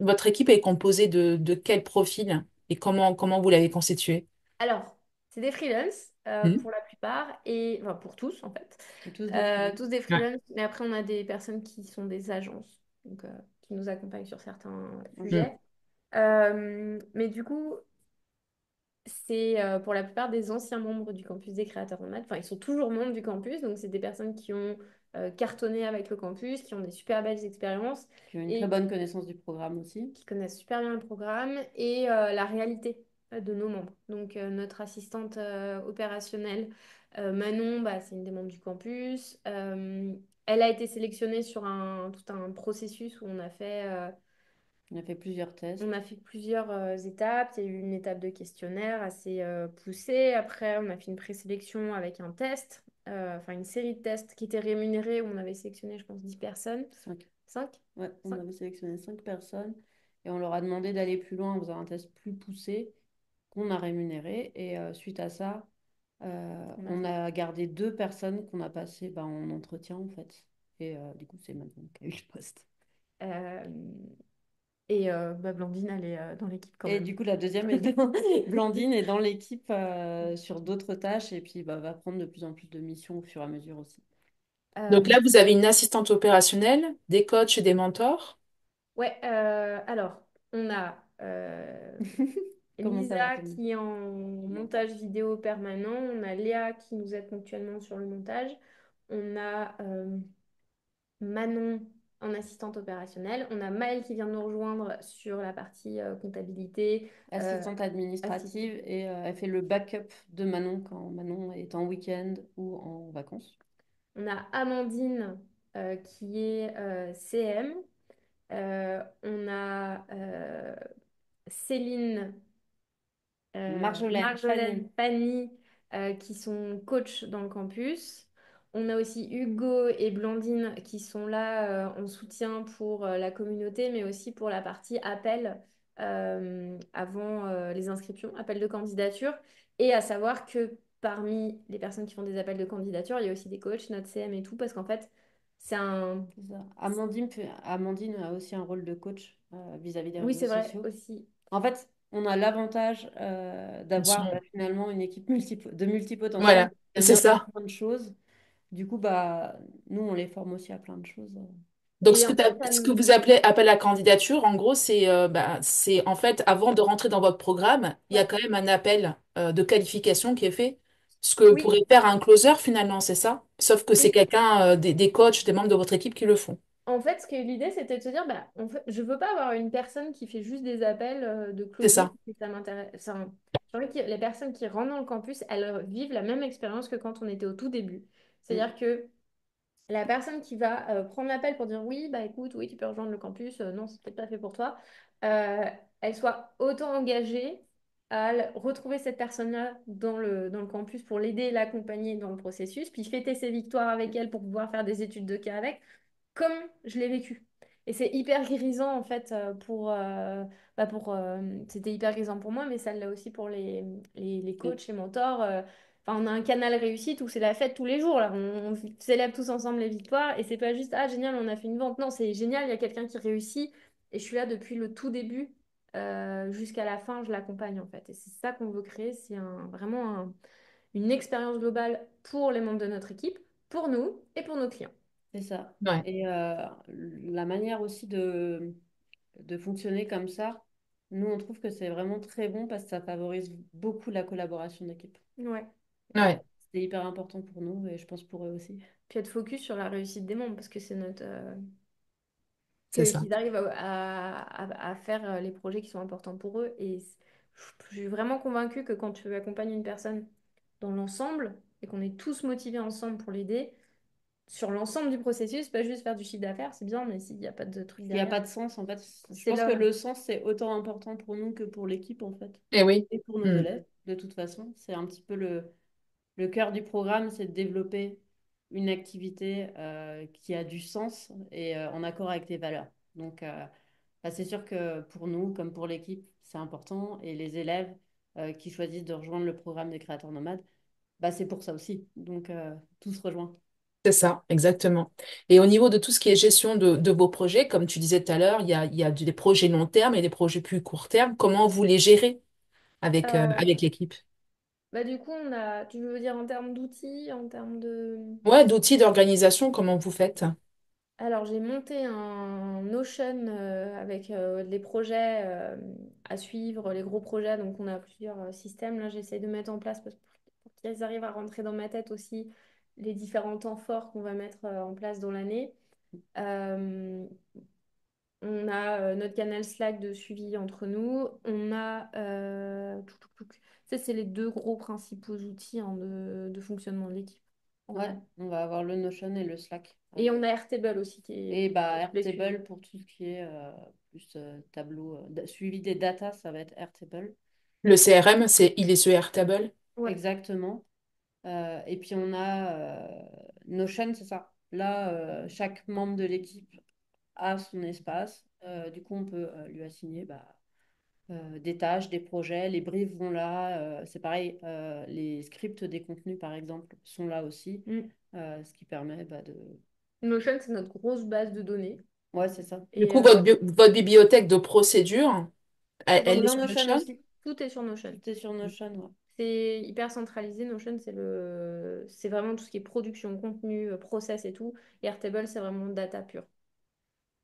votre équipe est composée de quel profil et comment vous l'avez constituée? alors, c'est des freelances Hmm. pour la plupart et enfin pour tous en fait. C'est tous des freelances. Tous des Ouais. freelances, mais après on a des personnes qui sont des agences, donc qui nous accompagnent sur certains Hmm. sujets. Mais du coup, c'est pour la plupart des anciens membres du campus des créateurs en maths. Enfin, ils sont toujours membres du campus, donc c'est des personnes qui ont cartonné avec le campus, qui ont des super belles expériences Qui ont une très et bonne connaissance du programme aussi. qui connaissent super bien le programme et la réalité de nos membres. Donc, notre assistante opérationnelle, Manon, bah, c'est une des membres du campus. Elle a été sélectionnée sur tout un processus où On a fait plusieurs on tests. a fait plusieurs étapes. Il y a eu une étape de questionnaire assez poussée. Après, on a fait une présélection avec un test, enfin une série de tests qui étaient rémunérés où on avait sélectionné, je pense, 10 personnes. 5. 5. Ouais, on 5. avait sélectionné 5 personnes et on leur a demandé d'aller plus loin en faisant un test plus poussé qu'on a rémunéré. Et suite à ça, on a gardé 2 personnes qu'on a passées en entretien en fait. Et du coup, c'est maintenant qui a eu le poste. Euh, et bah, Blandine, elle est dans l'équipe quand Et même. du coup, la deuxième est Blandine est dans l'équipe sur d'autres tâches et puis va prendre de plus en plus de missions au fur et à mesure aussi. Donc Euh, là, vous avez une assistante opérationnelle, des coachs et des mentors. ouais, alors, on a Comment ça va, Lisa Camille? qui est en montage vidéo permanent, on a Léa qui nous aide ponctuellement sur le montage, on a Manon en assistante opérationnelle, on a Maëlle qui vient de nous rejoindre sur la partie comptabilité, euh, Assistante assist- administrative et elle fait le backup de Manon quand Manon est en week-end ou en vacances. on a Amandine qui est CM, on a Céline, Marjolaine, Marjolaine, Fanny, Fanny, qui sont coachs dans le campus. On a aussi Hugo et Blandine qui sont là en soutien pour la communauté, mais aussi pour la partie appel avant les inscriptions, appel de candidature. Et à savoir que parmi les personnes qui font des appels de candidature, il y a aussi des coachs, notre CM et tout, parce qu'en fait, c'est un... c'est ça. Amandine a aussi un rôle de coach vis-à-vis des Oui, réseaux c'est vrai sociaux. aussi. En fait, on a l'avantage Ils d'avoir sont... finalement une équipe de multipotentiels Voilà, qui aime c'est bien faire ça. plein de choses. Du coup, nous, on les forme aussi à plein de choses. Donc, Et en fait, ça ce que nous... vous appelez appel à candidature, en gros, c'est en fait, avant de rentrer dans votre programme, il y a Ouais. quand même un appel de qualification qui est fait. Ce que Oui, pourrait faire un closer, finalement, c'est ça. Sauf que c'est oui. quelqu'un, des coachs, des membres de votre équipe qui le font. En fait, l'idée, c'était de se dire, bah, en fait, je veux pas avoir une personne qui fait juste des appels de C'est closer, ça. si ça m'intéresse. Enfin, j'ai envie que les personnes qui rentrent dans le campus, elles vivent la même expérience que quand on était au tout début. Mm, C'est-à-dire que la personne qui va prendre l'appel pour dire oui, bah écoute, oui, tu peux rejoindre le campus, non, c'est peut-être pas fait pour toi, euh, elle soit autant engagée à retrouver cette personne-là dans le campus pour l'aider et l'accompagner dans le processus, puis fêter ses victoires avec elle pour pouvoir faire des études de cas avec comme je l'ai vécu. Et c'est hyper grisant en fait c'était hyper grisant pour moi, mais ça l'est aussi pour les mm. coachs et mentors. Enfin, on a un canal réussite où c'est la fête tous les jours là. On célèbre tous ensemble les victoires et c'est pas juste ah génial on a fait une vente. Non, c'est génial, il y a quelqu'un qui réussit et je suis là depuis le tout début jusqu'à la fin, je l'accompagne en fait. Et c'est ça qu'on veut créer, c'est une expérience globale pour les membres de notre équipe, pour nous et pour nos clients. C'est ça. Ouais, Et la manière aussi de fonctionner comme ça, nous, on trouve que c'est vraiment très bon parce que ça favorise beaucoup la collaboration d'équipe. Ouais. Et ouais, c'est hyper important pour nous et je pense pour eux aussi. Puis être focus sur la réussite des membres parce que c'est c'est ça. qu'ils arrivent à faire les projets qui sont importants pour eux. Et je suis vraiment convaincue que quand tu accompagnes une personne dans l'ensemble et qu'on est tous motivés ensemble pour l'aider, sur l'ensemble du processus, pas juste faire du chiffre d'affaires, c'est bien, mais s'il n'y a pas de truc Il n'y a derrière, pas de sens, en fait. Je c'est pense que là. le sens, c'est autant important pour nous que pour l'équipe, en fait. Eh oui. Et pour nos Hmm. élèves, de toute façon. C'est un petit peu le cœur du programme, c'est de développer une activité qui a du sens et en accord avec tes valeurs. Donc, c'est sûr que pour nous, comme pour l'équipe, c'est important. Et les élèves qui choisissent de rejoindre le programme des créateurs nomades, c'est pour ça aussi. Donc, tout se rejoint. C'est ça, exactement. Et au niveau de tout ce qui est gestion de vos projets, comme tu disais tout à l'heure, il y a des projets long terme et des projets plus court terme. Comment vous les gérez Euh, avec l'équipe? Bah, du coup, tu veux dire en termes d'outils, en termes de... Ouais, d'outils d'organisation, comment vous faites? Alors, j'ai monté un Notion avec les projets à suivre, les gros projets. Donc, on a plusieurs systèmes. Là, j'essaie de mettre en place pour qu'ils arrivent à rentrer dans ma tête aussi les différents temps forts qu'on va mettre en place dans l'année. Euh, on a notre canal Slack de suivi entre nous. On a... Ça, c'est les deux gros principaux outils hein, de fonctionnement de l'équipe. En Ouais, vrai. on va avoir le Notion et le Slack. Ouais. Et on a Airtable aussi qui est Et bah, pour tous les suivis. Airtable pour tout ce qui est plus tableau, suivi des datas, ça va être Airtable. Le CRM, il est sur Airtable. Ouais. Exactement. Et puis on a Notion, c'est ça. Là, chaque membre de l'équipe a son espace. Du coup, on peut lui assigner des tâches, des projets. Les briefs vont là. C'est pareil, les scripts des contenus, par exemple, sont là aussi. Mm. Ce qui permet de... Notion, c'est notre grosse base de données. Ouais, c'est ça. Du Et coup, votre bibliothèque de procédures, elle est Dans sur Notion Notion? aussi. tout est sur Notion. Tout est sur Notion, ouais. C'est hyper centralisé. Notion, c'est vraiment tout ce qui est production, contenu, process et tout. Et Airtable, c'est vraiment data pure.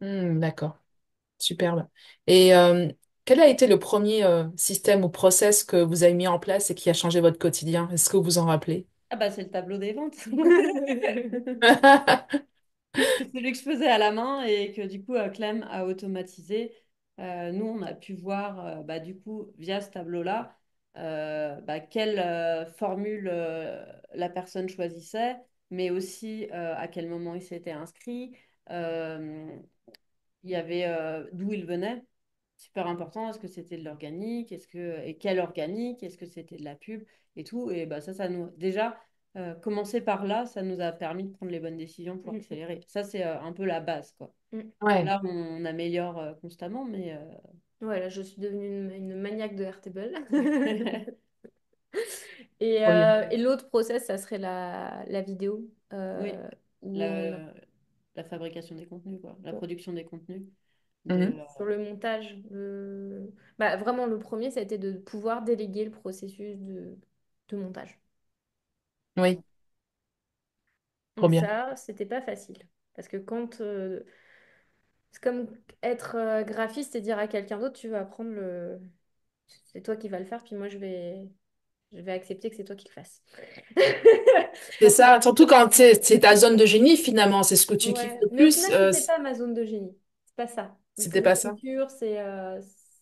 D'accord, superbe. Et quel a été le premier système ou process que vous avez mis en place et qui a changé votre quotidien? Est-ce que vous vous en rappelez? Ah bah c'est le tableau des ventes. C'est celui que je faisais à la main et que du coup Clem a automatisé. Nous, on a pu voir du coup via ce tableau-là quelle formule la personne choisissait, mais aussi à quel moment il s'était inscrit. Euh, il y avait d'où il venait. Super important. Est-ce que c'était de l'organique? Et quel organique? Est-ce que c'était de la pub? Et tout. Et bah, ça nous. Déjà, commencer par là, ça nous a permis de prendre les bonnes décisions pour Mm, accélérer. Ça, c'est un peu la base, quoi. mm. Ouais, Là, on améliore constamment, mais. Ouais, là, je suis devenue une maniaque de Airtable. Et, trop bien. et l'autre process, ça serait la vidéo, Oui, où on a la, la fabrication des contenus, quoi. La production des contenus. Mhm. sur le montage. Bah, vraiment, le premier, ça a été de pouvoir déléguer le processus de montage. Oui, trop Donc bien. ça, c'était pas facile. Parce que quand... c'est comme être graphiste et dire à quelqu'un d'autre, tu vas apprendre le... C'est toi qui vas le faire, puis moi, je vais accepter que c'est toi qui le fasses. C'est ça, surtout quand c'est ta zone de génie finalement, c'est ce que tu kiffes Ouais, le mais au plus. final, c'était pas ma zone de génie. C'est pas ça. C'était pas ça. L'écriture, c'est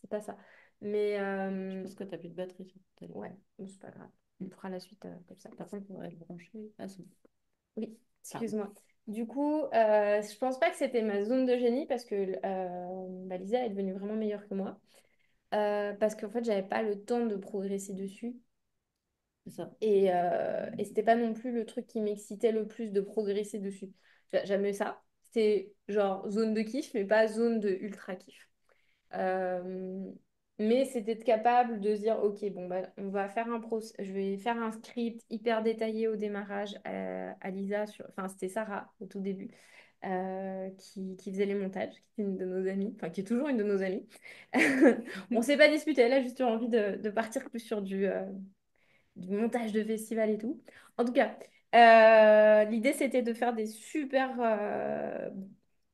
pas ça. Mais Je pense que tu n'as plus de batterie sur ton téléphone. ouais, bon, c'est pas grave. On fera la suite comme ça. Par contre, il faudrait le brancher. Ah, c'est bon. Oui, Pardon. excuse-moi. Du coup, je pense pas que c'était ma zone de génie parce que Lisa est devenue vraiment meilleure que moi. Parce qu'en fait, j'avais pas le temps de progresser dessus. C'est ça. Et c'était pas non plus le truc qui m'excitait le plus de progresser dessus. J'aimais ça. C'était genre zone de kiff, mais pas zone de ultra kiff. Euh, mais c'était être capable de se dire, ok, bon, bah, je vais faire un script hyper détaillé au démarrage à Lisa, enfin c'était Sarah au tout début, qui faisait les montages, qui est une de nos amies, enfin qui est toujours une de nos amies. On s'est pas disputé, elle a juste eu envie de partir plus sur du montage de festival et tout. En tout cas, l'idée c'était de faire des super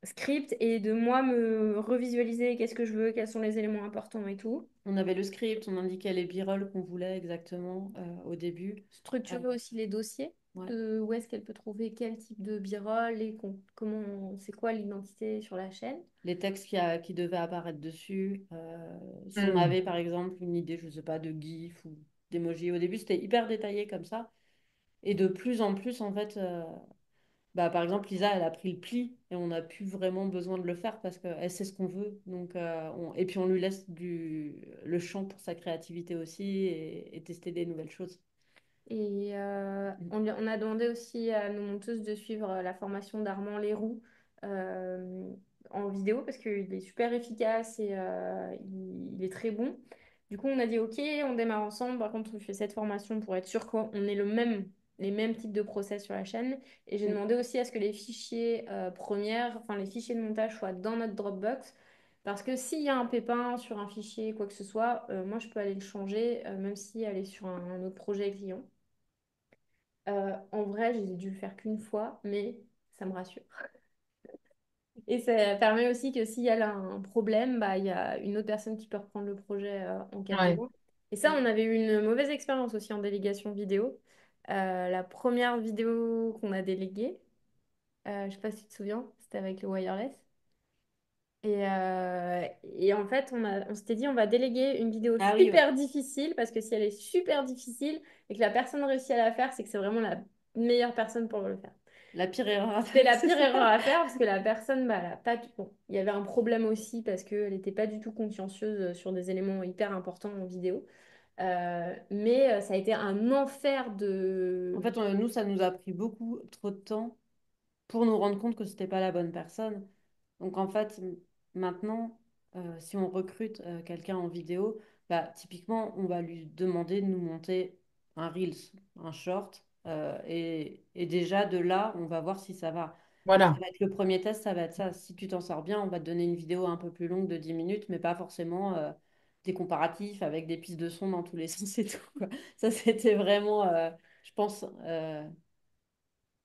scripts et de moi me revisualiser qu'est-ce que je veux, quels sont les éléments importants et tout. On avait le script, on indiquait les b-rolls qu'on voulait exactement au début. Euh, Structurer aussi les dossiers ouais. de où est-ce qu'elle peut trouver quel type de b-roll et comment c'est quoi l'identité sur la chaîne. Les textes qui devaient apparaître dessus. Si on Hmm. avait par exemple une idée, je sais pas, de GIF ou d'emoji, au début c'était hyper détaillé comme ça. Et de plus en plus, en fait, par exemple, Lisa, elle a pris le pli et on n'a plus vraiment besoin de le faire parce qu'elle sait ce qu'on veut. Donc, et puis on lui laisse le champ pour sa créativité aussi et tester des nouvelles choses. Et on a demandé aussi à nos monteuses de suivre la formation d'Armand Leroux euh, en vidéo parce qu'il est super efficace et il est très bon. Du coup, on a dit OK, on démarre ensemble. Par contre, on fait cette formation pour être sûr qu'on ait les mêmes types de process sur la chaîne. Et j'ai Mm. demandé aussi à ce que les fichiers enfin les fichiers de montage soient dans notre Dropbox. Parce que s'il y a un pépin sur un fichier, quoi que ce soit, moi je peux aller le changer, même si elle est sur un autre projet client. En vrai, j'ai dû le faire qu'une fois, mais ça me rassure. Et ça permet aussi que s'il y a un problème, bah, il y a une autre personne qui peut reprendre le projet en cas de Ouais. besoin. Et ça, Mm. on avait eu une mauvaise expérience aussi en délégation vidéo. La première vidéo qu'on a déléguée, je sais pas si tu te souviens, c'était avec le wireless. Et en fait, on s'était dit, on va déléguer une vidéo Ah oui, ouais. super difficile parce que si elle est super difficile et que la personne réussit à la faire, c'est que c'est vraiment la meilleure personne pour le faire. La pire erreur à C'était faire, la c'est pire ça. erreur à faire parce que la personne, bah, elle a pas bon, il y avait un problème aussi parce qu'elle n'était pas du tout consciencieuse sur des éléments hyper importants en vidéo. Mais ça a été un enfer En de... fait, nous, ça nous a pris beaucoup trop de temps pour nous rendre compte que c'était pas la bonne personne. Donc en fait, maintenant, si on recrute quelqu'un en vidéo, bah, typiquement, on va lui demander de nous monter un Reels, un short. Et déjà, de là, on va voir si ça va. Ça Voilà. va être le premier test, ça va être ça. Si tu t'en sors bien, on va te donner une vidéo un peu plus longue de 10 minutes, mais pas forcément des comparatifs avec des pistes de son dans tous les sens et tout, quoi. Ça, c'était vraiment, je pense,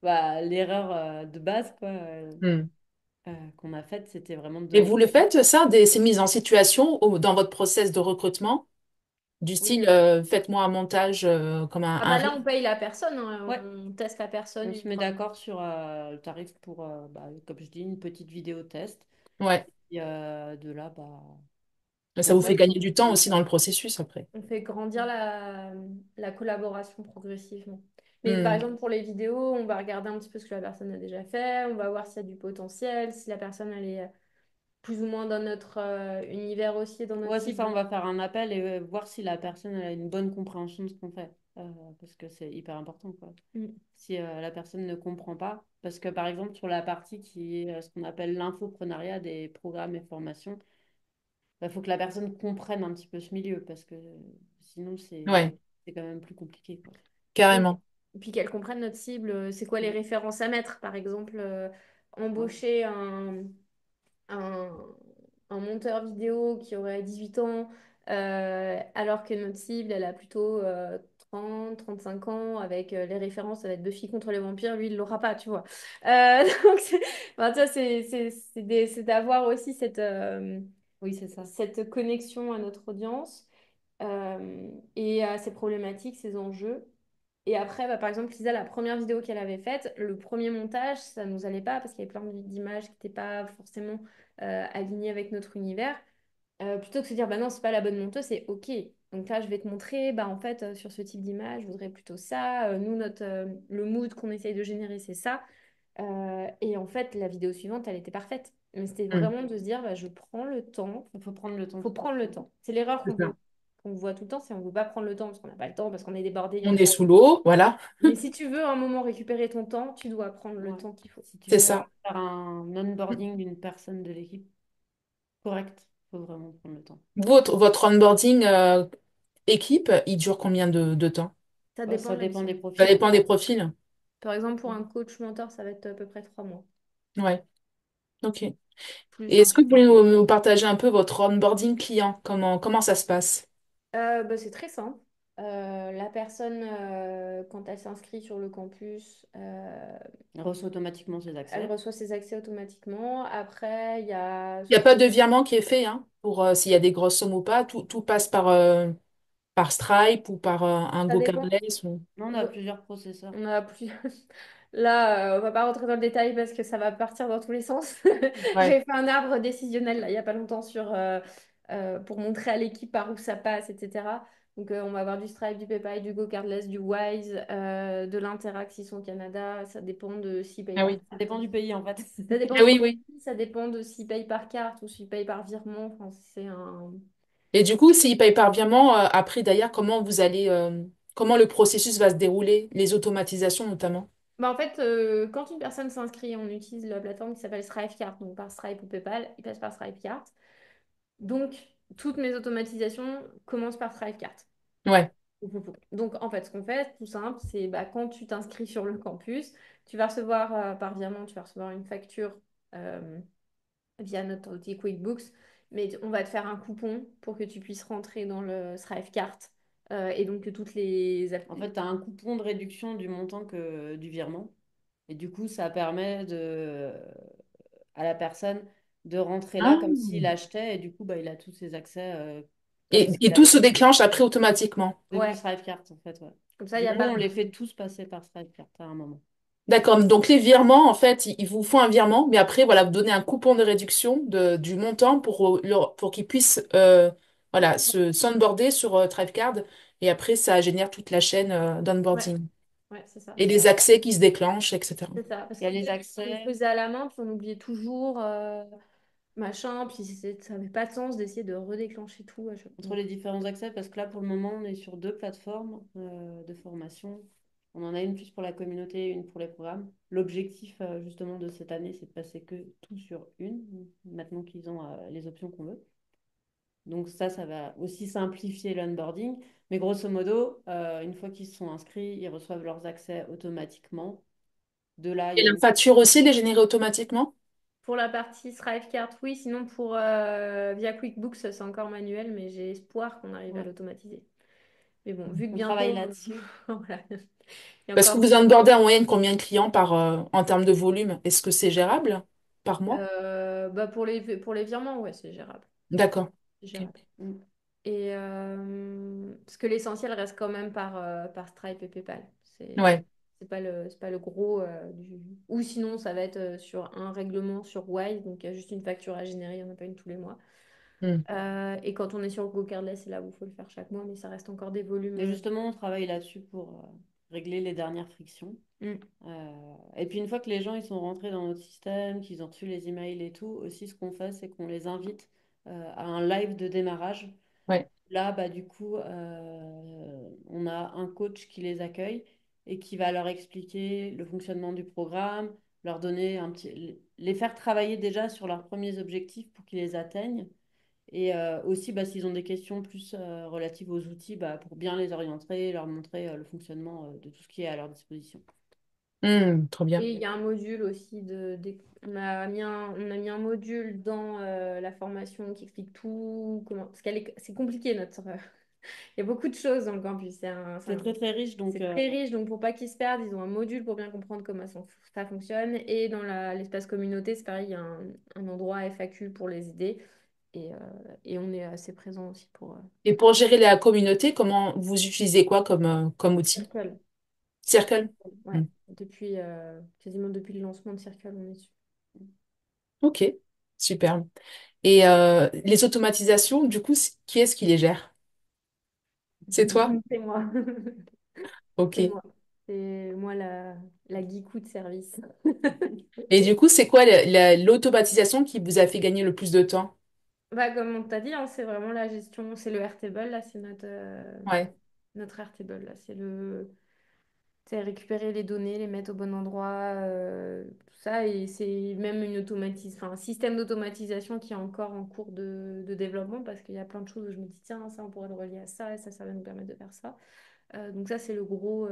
l'erreur de base, quoi. Hmm. Qu'on a faite, c'était vraiment de Et demander. vous le faites, ça, ces mises en situation dans votre process de recrutement, du Oui, style, faites-moi un montage comme Ah un bah là, reel. on paye la personne, hein, ouais, on teste la personne on une se met fois. d'accord sur le tarif pour, comme je dis, une petite vidéo test. Ouais. Et de là, bah, Ça on vous voit fait si gagner on du temps continue ou aussi dans pas. le processus après. On fait grandir la collaboration progressivement. Mais par Hmm. exemple, pour les vidéos, on va regarder un petit peu ce que la personne a déjà fait, on va voir s'il y a du potentiel, si la personne elle est plus ou moins dans notre univers aussi, dans notre Ouais, c'est ça, on cible. va faire un appel et voir si la personne elle a une bonne compréhension de ce qu'on fait. Parce que c'est hyper important, quoi. Mm. Si la personne ne comprend pas, parce que par exemple, sur la partie qui est ce qu'on appelle l'infoprenariat des programmes et formations, il faut que la personne comprenne un petit peu ce milieu, parce que sinon, Ouais, c'est quand même plus compliqué, quoi. Oui. carrément. Et puis qu'elle comprenne notre cible, c'est quoi les Mm. références à mettre, par exemple, Ouais. embaucher un, un monteur vidéo qui aurait 18 ans, alors que notre cible, elle a plutôt 35 ans, avec les références, ça va être Buffy contre les vampires, lui, il l'aura pas, tu vois. Donc, enfin, ça, c'est d'avoir aussi Oui, c'est ça. cette connexion à notre audience et à ses problématiques, ses enjeux. Et après, bah, par exemple, Lisa, la première vidéo qu'elle avait faite, le premier montage, ça nous allait pas parce qu'il y avait plein d'images qui n'étaient pas forcément alignées avec notre univers. Plutôt que de se dire, bah non, c'est pas la bonne monteuse, c'est OK. Donc là, je vais te montrer, bah en fait, sur ce type d'image, je voudrais plutôt ça. Nous, le mood qu'on essaye de générer, c'est ça. Et en fait, la vidéo suivante, elle était parfaite. Mais c'était Hmm. vraiment de se dire, bah, je prends le temps. Il faut prendre le temps Faut de faire. prendre le temps. C'est l'erreur C'est ça. qu'on voit tout le temps, c'est on ne veut pas prendre le temps parce qu'on n'a pas le temps, parce qu'on est débordé, il y a On mille est choses. sous l'eau, voilà, Mais si tu veux un moment récupérer ton temps, tu dois prendre le Ouais. temps qu'il faut. Si tu c'est veux ça. faire un onboarding d'une personne de l'équipe correcte, il faut vraiment prendre le temps. Votre onboarding équipe, il dure combien de temps? Ça dépend Ça de la dépend mission. des Ça profils. dépend des profils. Par exemple, pour un coach mentor, ça va être à peu près 3 mois. Ouais, ok. Et Plus un est-ce que vous coach. pouvez nous partager un peu votre onboarding client? Comment ça se passe? Bah, c'est très simple. La personne, quand elle s'inscrit sur le campus, On reçoit automatiquement ses elle accès. reçoit ses accès automatiquement. Après, il y a Il n'y a pas de virement qui est fait, hein, pour s'il y a des grosses sommes ou pas. Tout passe par Stripe ou par un ça dépend. GoCardless ou... Non, on a plusieurs processeurs. On a plus. Là, on va pas rentrer dans le détail parce que ça va partir dans tous les sens. Ouais. J'ai fait un arbre décisionnel là, il y a pas longtemps pour montrer à l'équipe par où ça passe, etc. Donc, on va avoir du Stripe, du PayPal, du GoCardless, du Wise, de l'Interac s'ils sont au Canada. Ça dépend de s'ils payent Ah par oui. Ça carte. dépend du pays, en fait. Ça dépend Ah du oui, pays, oui. ça dépend de s'ils payent par carte ou s'ils payent par virement. Enfin, Et du coup, s'ils payent par virement, après, d'ailleurs, comment le processus va se dérouler, les automatisations notamment? Bah, en fait, quand une personne s'inscrit, on utilise la plateforme qui s'appelle Stripecard, donc par Stripe ou PayPal, il passe par Stripecard. Donc, toutes mes automatisations commencent par Thrivecart. Ouais. Donc, en fait, ce qu'on fait, tout simple, c'est bah, quand tu t'inscris sur le campus, tu vas recevoir par virement, tu vas recevoir une facture euh, via notre outil QuickBooks, mais on va te faire un coupon pour que tu puisses rentrer dans le Thrivecart et donc que toutes En fait, tu as un coupon de réduction du montant du virement. Et du coup, ça permet à la personne de rentrer Ah. là comme s'il achetait. Et du coup, bah, il a tous ses accès comme Et s'il tout achetait se déclenche après automatiquement. depuis Ouais. Thrivecart, en fait. Ouais. Comme ça, il n'y Du a coup, pas on les besoin. fait tous passer par Stripe à un moment. D'accord. Donc les virements, en fait, ils vous font un virement, mais après, voilà, vous donnez un coupon de réduction du montant pour qu'ils puissent voilà, se s'onboarder sur Thrivecard. Et après, ça génère toute la chaîne Ouais, d'onboarding. ouais, c'est ça. Et les accès qui se déclenchent, etc. C'est ça. Parce Il y a qu'au les début, on le accès. faisait à la main, puis on oubliait toujours, machin, puis ça n'avait pas de sens d'essayer de redéclencher tout à chaque Entre fois. les différents accès, parce que là, pour le moment, on est sur deux plateformes de formation. On en a une plus pour la communauté et une pour les programmes. L'objectif, justement, de cette année, c'est de passer que tout sur une, maintenant qu'ils ont les options qu'on veut. Donc ça va aussi simplifier l'onboarding. Mais grosso modo, une fois qu'ils se sont inscrits, ils reçoivent leurs accès automatiquement. De là, il Et y a la une... facture aussi, elle est générée automatiquement? Pour la partie Thrivecart, oui. Sinon, pour via QuickBooks, c'est encore manuel, mais j'ai espoir qu'on arrive à Ouais, l'automatiser. Mais bon, vu que on travaille bientôt, là-dessus. voilà, il y a Parce que encore. vous onboardez en moyenne combien de clients en termes de volume? Est-ce que c'est gérable par mois? Bah pour les virements, ouais, c'est gérable. D'accord. C'est Ok. gérable. Et parce que l'essentiel reste quand même par Stripe et PayPal. Ouais. C'est pas le gros du. Ou sinon, ça va être sur un règlement sur Wise, donc il y a juste une facture à générer, il n'y en a pas une tous les mois. Hmm. Et quand on est sur GoCardless, c'est là où il faut le faire chaque mois, mais ça reste encore des volumes. Et justement, on travaille là-dessus pour régler les dernières frictions. Mm. Et puis une fois que les gens ils sont rentrés dans notre système, qu'ils ont reçu les emails et tout, aussi ce qu'on fait, c'est qu'on les invite à un live de démarrage. Ouais. Là, bah, du coup, on a un coach qui les accueille et qui va leur expliquer le fonctionnement du programme, leur donner un petit, les faire travailler déjà sur leurs premiers objectifs pour qu'ils les atteignent. Et aussi, bah, s'ils ont des questions plus relatives aux outils, bah, pour bien les orienter, leur montrer le fonctionnement de tout ce qui est à leur disposition. Trop bien. Et il y a un module aussi on a mis un module dans la formation qui explique tout, comment, parce c'est compliqué il y a beaucoup de choses dans le campus. C'est très très riche, donc C'est très riche, donc pour pas qu'ils se perdent, ils ont un module pour bien comprendre comment ça fonctionne. Et dans l'espace communauté, c'est pareil, il y a un endroit FAQ pour les aider. Et, euh, et on est assez présent aussi pour Et pour gérer la communauté, comment vous utilisez quoi comme outil? Circle. Circle? Ouais, Hmm. quasiment depuis le lancement de Circle, on est dessus. Ok, super. Et les automatisations, du coup, qui est-ce qui les gère? C'est toi? C'est moi. Ok. C'est moi. C'est moi la geekou de service. Et du coup, c'est quoi l'automatisation qui vous a fait gagner le plus de temps? Bah, comme on t'a dit, hein, c'est vraiment la gestion, c'est le Airtable, là, c'est Ouais. notre Airtable, là, c'est récupérer les données, les mettre au bon endroit, tout ça, et c'est même enfin, un système d'automatisation qui est encore en cours de développement, parce qu'il y a plein de choses où je me dis, tiens, ça, on pourrait le relier à ça, et ça va nous permettre de faire ça. Donc ça, c'est le gros.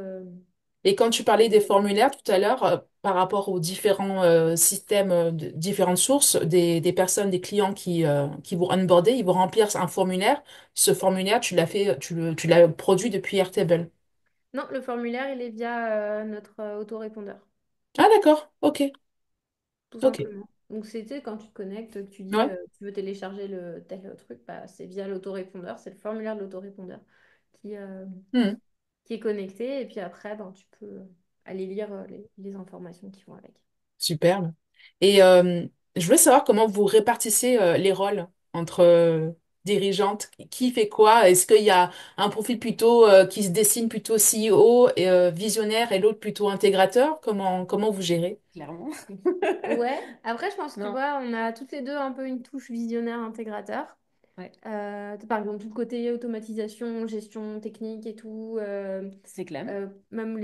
Et quand tu parlais des formulaires tout à l'heure, par rapport aux différents systèmes, différentes sources, des personnes, des clients qui vont onboarder, ils vont remplir un formulaire. Ce formulaire, tu l'as fait, tu l'as produit depuis Airtable. Non, le formulaire, il est via notre autorépondeur. Ah, d'accord. Ok. Tout Ok. simplement. Donc, c'était quand tu te connectes, que tu dis Ouais. tu veux télécharger le tel truc, bah, c'est via l'autorépondeur, c'est le formulaire de l'autorépondeur qui, euh, Hmm. qui est connecté. Et puis après, ben, tu peux aller lire les informations qui vont avec. Superbe. Et je voulais savoir comment vous répartissez les rôles entre dirigeantes. Qui fait quoi? Est-ce qu'il y a un profil plutôt qui se dessine plutôt CEO et visionnaire et l'autre plutôt intégrateur? Comment vous gérez? Clairement. Ouais, après, je pense que Non. voilà, on a toutes les deux un peu une touche visionnaire intégrateur. Ouais, Par exemple, tout le côté automatisation, gestion technique et tout. c'est clair. Même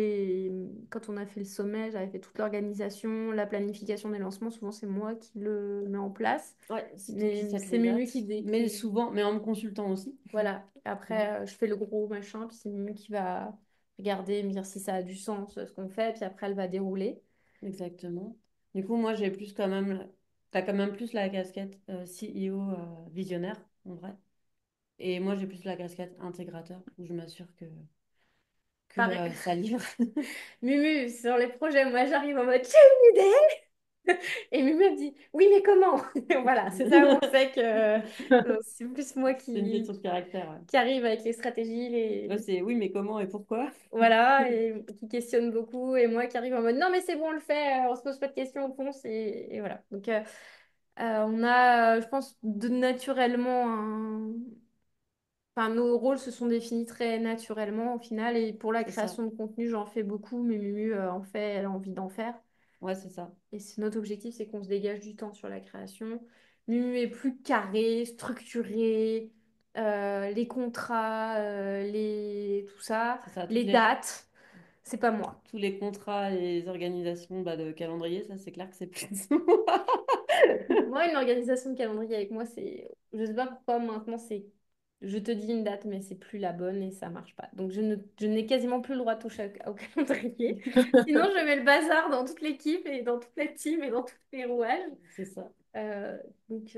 quand on a fait le sommet, j'avais fait toute l'organisation, la planification des lancements. Souvent, c'est moi qui le mets en place. Ouais, c'est toi qui Mais set c'est les Mumu dates. Mais souvent, mais en me consultant aussi. Voilà. Mhm. Après, je fais le gros machin, puis c'est Mumu qui va regarder, me dire si ça a du sens, ce qu'on fait, puis après, elle va dérouler. Exactement. Du coup, moi, j'ai plus quand même, t'as quand même plus la casquette CEO visionnaire, en vrai. Et moi, j'ai plus la casquette intégrateur, où je m'assure que Pareil. ça livre. Mumu, sur les projets, moi, j'arrive en mode, j'ai une idée! Et Mumu elle me dit, oui, mais comment? Voilà, c'est ça où on sait que c'est plus moi C'est une question de caractère. Ouais. qui arrive avec les stratégies, Là, c'est oui, mais comment et pourquoi? voilà, et qui questionne beaucoup, et moi qui arrive en mode, non, mais c'est bon, on le fait, on se pose pas de questions, on fonce, et voilà. Donc, on a, je pense, naturellement Enfin, nos rôles se sont définis très naturellement au final. Et pour la C'est ça. création de contenu, j'en fais beaucoup, mais Mumu en fait, elle a envie d'en faire. Ouais, c'est ça. Et c'est notre objectif, c'est qu'on se dégage du temps sur la création. Mumu est plus carré, structuré, les contrats, tout ça, C'est ça. les dates. C'est pas moi. Tous les contrats et les organisations bah, de calendrier, ça, c'est clair que c'est plus. Moi, une organisation de calendrier avec moi, c'est. Je sais pas pourquoi maintenant, c'est. Je te dis une date, mais c'est plus la bonne et ça marche pas. Donc, je n'ai quasiment plus le droit de toucher au calendrier. Sinon, je mets le bazar dans toute l'équipe et dans toute la team et dans tous les rouages. C'est ça. Euh, donc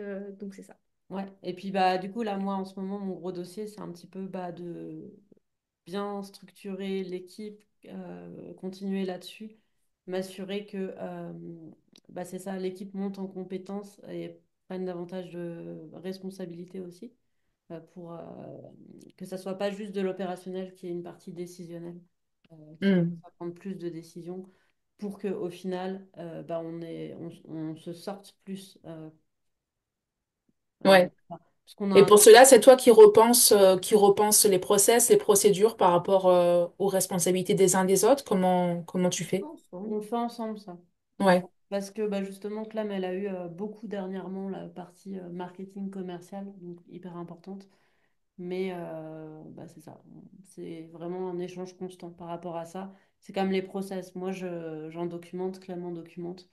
c'est ça. Ouais. Et puis, bah, du coup, là, moi, en ce moment, mon gros dossier, c'est un petit peu bah, de bien structurer l'équipe, continuer là-dessus, m'assurer que bah, c'est ça, l'équipe monte en compétences et prenne davantage de responsabilités aussi, pour que ça soit pas juste de l'opérationnel qui est une partie décisionnelle, qui Hmm. va prendre plus de décisions pour qu'au final, bah, on se sorte plus. Ouais. Parce qu'on a Et un pour cela, c'est toi qui repense les process, les procédures par rapport aux responsabilités des uns des autres. Comment tu fais? On le fait ensemble, ça. Ouais. Parce que bah, justement, Clam, elle a eu beaucoup dernièrement la partie marketing commercial, donc hyper importante. Mais bah, c'est ça. C'est vraiment un échange constant par rapport à ça. C'est comme les process. Moi, j'en documente, Clam en documente.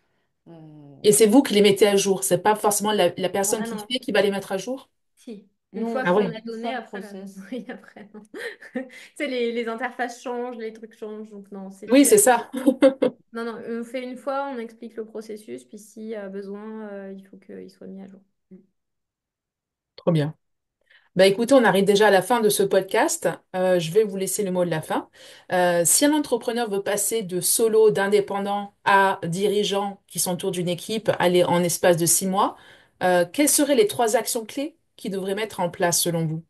Et c'est vous qui les mettez à jour. C'est pas forcément la personne Ah qui non, fait qui va les mettre à jour. si. Une Nous, on fois Ah qu'on oui, a fait donné, ça le après, là, process. oui, après, non. Tu sais, les interfaces changent, les trucs changent, donc non, c'est oui, plus. c'est ça. Non, non, on fait une fois, on explique le processus, puis si besoin, il faut qu'il soit mis à jour. Trop bien. Bah écoutez, on arrive déjà à la fin de ce podcast. Je vais vous laisser le mot de la fin. Si un entrepreneur veut passer de solo, d'indépendant à dirigeant qui s'entoure d'une équipe, aller en espace de 6 mois, quelles seraient les 3 actions clés qu'il devrait mettre en place selon vous?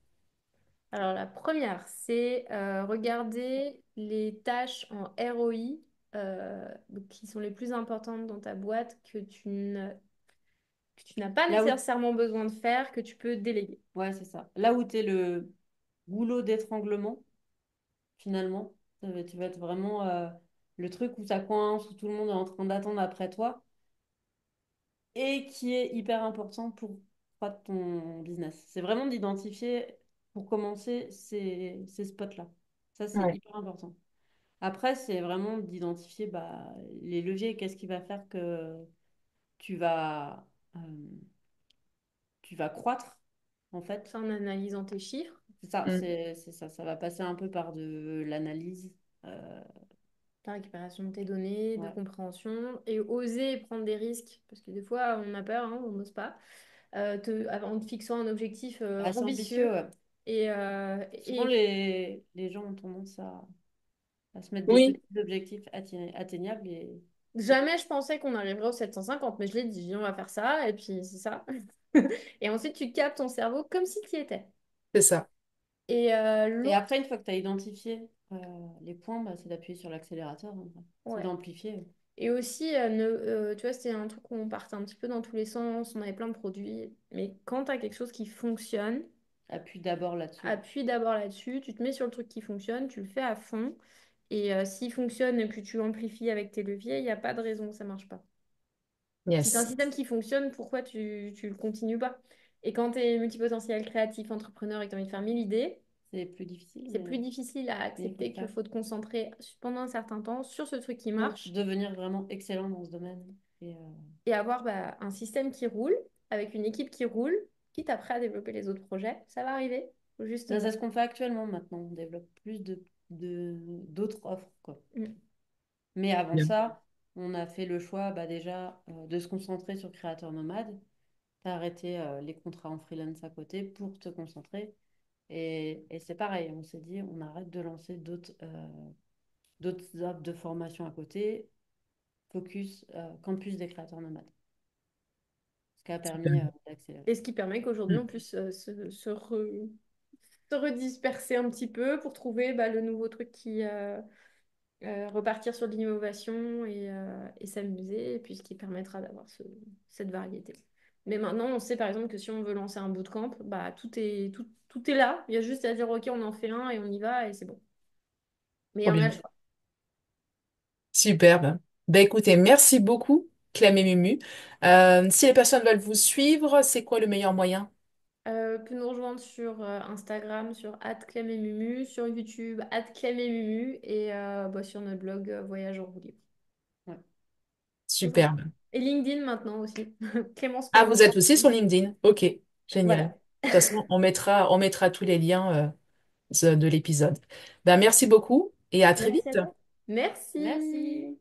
Alors, la première, c'est regarder les tâches en ROI donc qui sont les plus importantes dans ta boîte que tu n'as pas Là où, nécessairement besoin de faire, que tu peux déléguer. ouais, c'est ça. Là où tu es le goulot d'étranglement, finalement, tu vas être vraiment le truc où ça coince, où tout le monde est en train d'attendre après toi, et qui est hyper important pour croître ton business. C'est vraiment d'identifier, pour commencer, ces spots-là. Ça, c'est Ouais. hyper important. Après, c'est vraiment d'identifier bah, les leviers, qu'est-ce qui va faire que tu vas, euh, tu vas croître, en fait. Ça, en analysant tes chiffres, C'est ça, Mm. c'est ça. Ça va passer un peu par de l'analyse. ta récupération de tes données, de Ouais. compréhension, et oser prendre des risques, parce que des fois, on a peur, hein, on n'ose pas, en te fixant un objectif Assez ambitieux, ambitieux. ouais. Et, Souvent, et les gens ont tendance à se mettre des Oui, petits objectifs atteignables et jamais je pensais qu'on arriverait aux 750, mais je l'ai dit, on va faire ça, et puis c'est ça. Et ensuite, tu captes ton cerveau comme si tu y étais. c'est ça. Et et l'autre, après, une fois que tu as identifié les points, bah, c'est d'appuyer sur l'accélérateur, en vrai. C'est ouais. d'amplifier. Et aussi, tu vois, c'était un truc où on partait un petit peu dans tous les sens, on avait plein de produits, mais quand tu as quelque chose qui fonctionne, Appuie d'abord là-dessus. appuie d'abord là-dessus, tu te mets sur le truc qui fonctionne, tu le fais à fond, et s'il fonctionne et que tu amplifies avec tes leviers, il n'y a pas de raison que ça marche pas. Si tu as un Yes. système qui fonctionne, pourquoi tu le continues pas? Et quand tu es multipotentiel, créatif, entrepreneur et que tu as envie de faire 1000 idées, C'est plus difficile, c'est plus difficile à mais il faut le accepter qu'il faire. faut te concentrer pendant un certain temps sur ce truc qui Pour marche devenir vraiment excellent dans ce domaine. Et, et avoir un système qui roule avec une équipe qui roule, quitte après à développer les autres projets. Ça va arriver, faut juste. c'est ce qu'on fait actuellement maintenant. On développe plus d'autres offres, quoi. Mm. Mais avant Bien. ça, on a fait le choix bah, déjà de se concentrer sur Créateur Nomade. Tu as arrêté les contrats en freelance à côté pour te concentrer. Et c'est pareil, on s'est dit, on arrête de lancer d'autres offres de formation à côté. focus campus des créateurs nomades, ce qui a Super. permis d'accélérer. Et ce qui permet qu'aujourd'hui, Mm. on puisse se redisperser un petit peu pour trouver bah, le nouveau truc qui repartir sur de l'innovation et s'amuser, et puis ce qui permettra d'avoir cette variété. Mais maintenant, on sait par exemple que si on veut lancer un bootcamp, bah, tout est là. Il y a juste à dire, OK, on en fait un et on y va et c'est bon. Mais Trop on a bien. le choix. Superbe. Ben écoutez, merci beaucoup, Clem et Mumu. Si les personnes veulent vous suivre, c'est quoi le meilleur moyen? Peut nous rejoindre sur Instagram, sur @clememumu, sur YouTube, @clememumu et bah, sur notre blog Voyage en roue libre. Ouais. Tout ça. Superbe. Et LinkedIn maintenant aussi. Clémence Ah, Perrin. vous êtes aussi sur LinkedIn. Ok, génial. De Voilà. toute façon, on mettra tous les liens de l'épisode. Ben, merci beaucoup et à très Merci à vite. toi. Merci. Merci.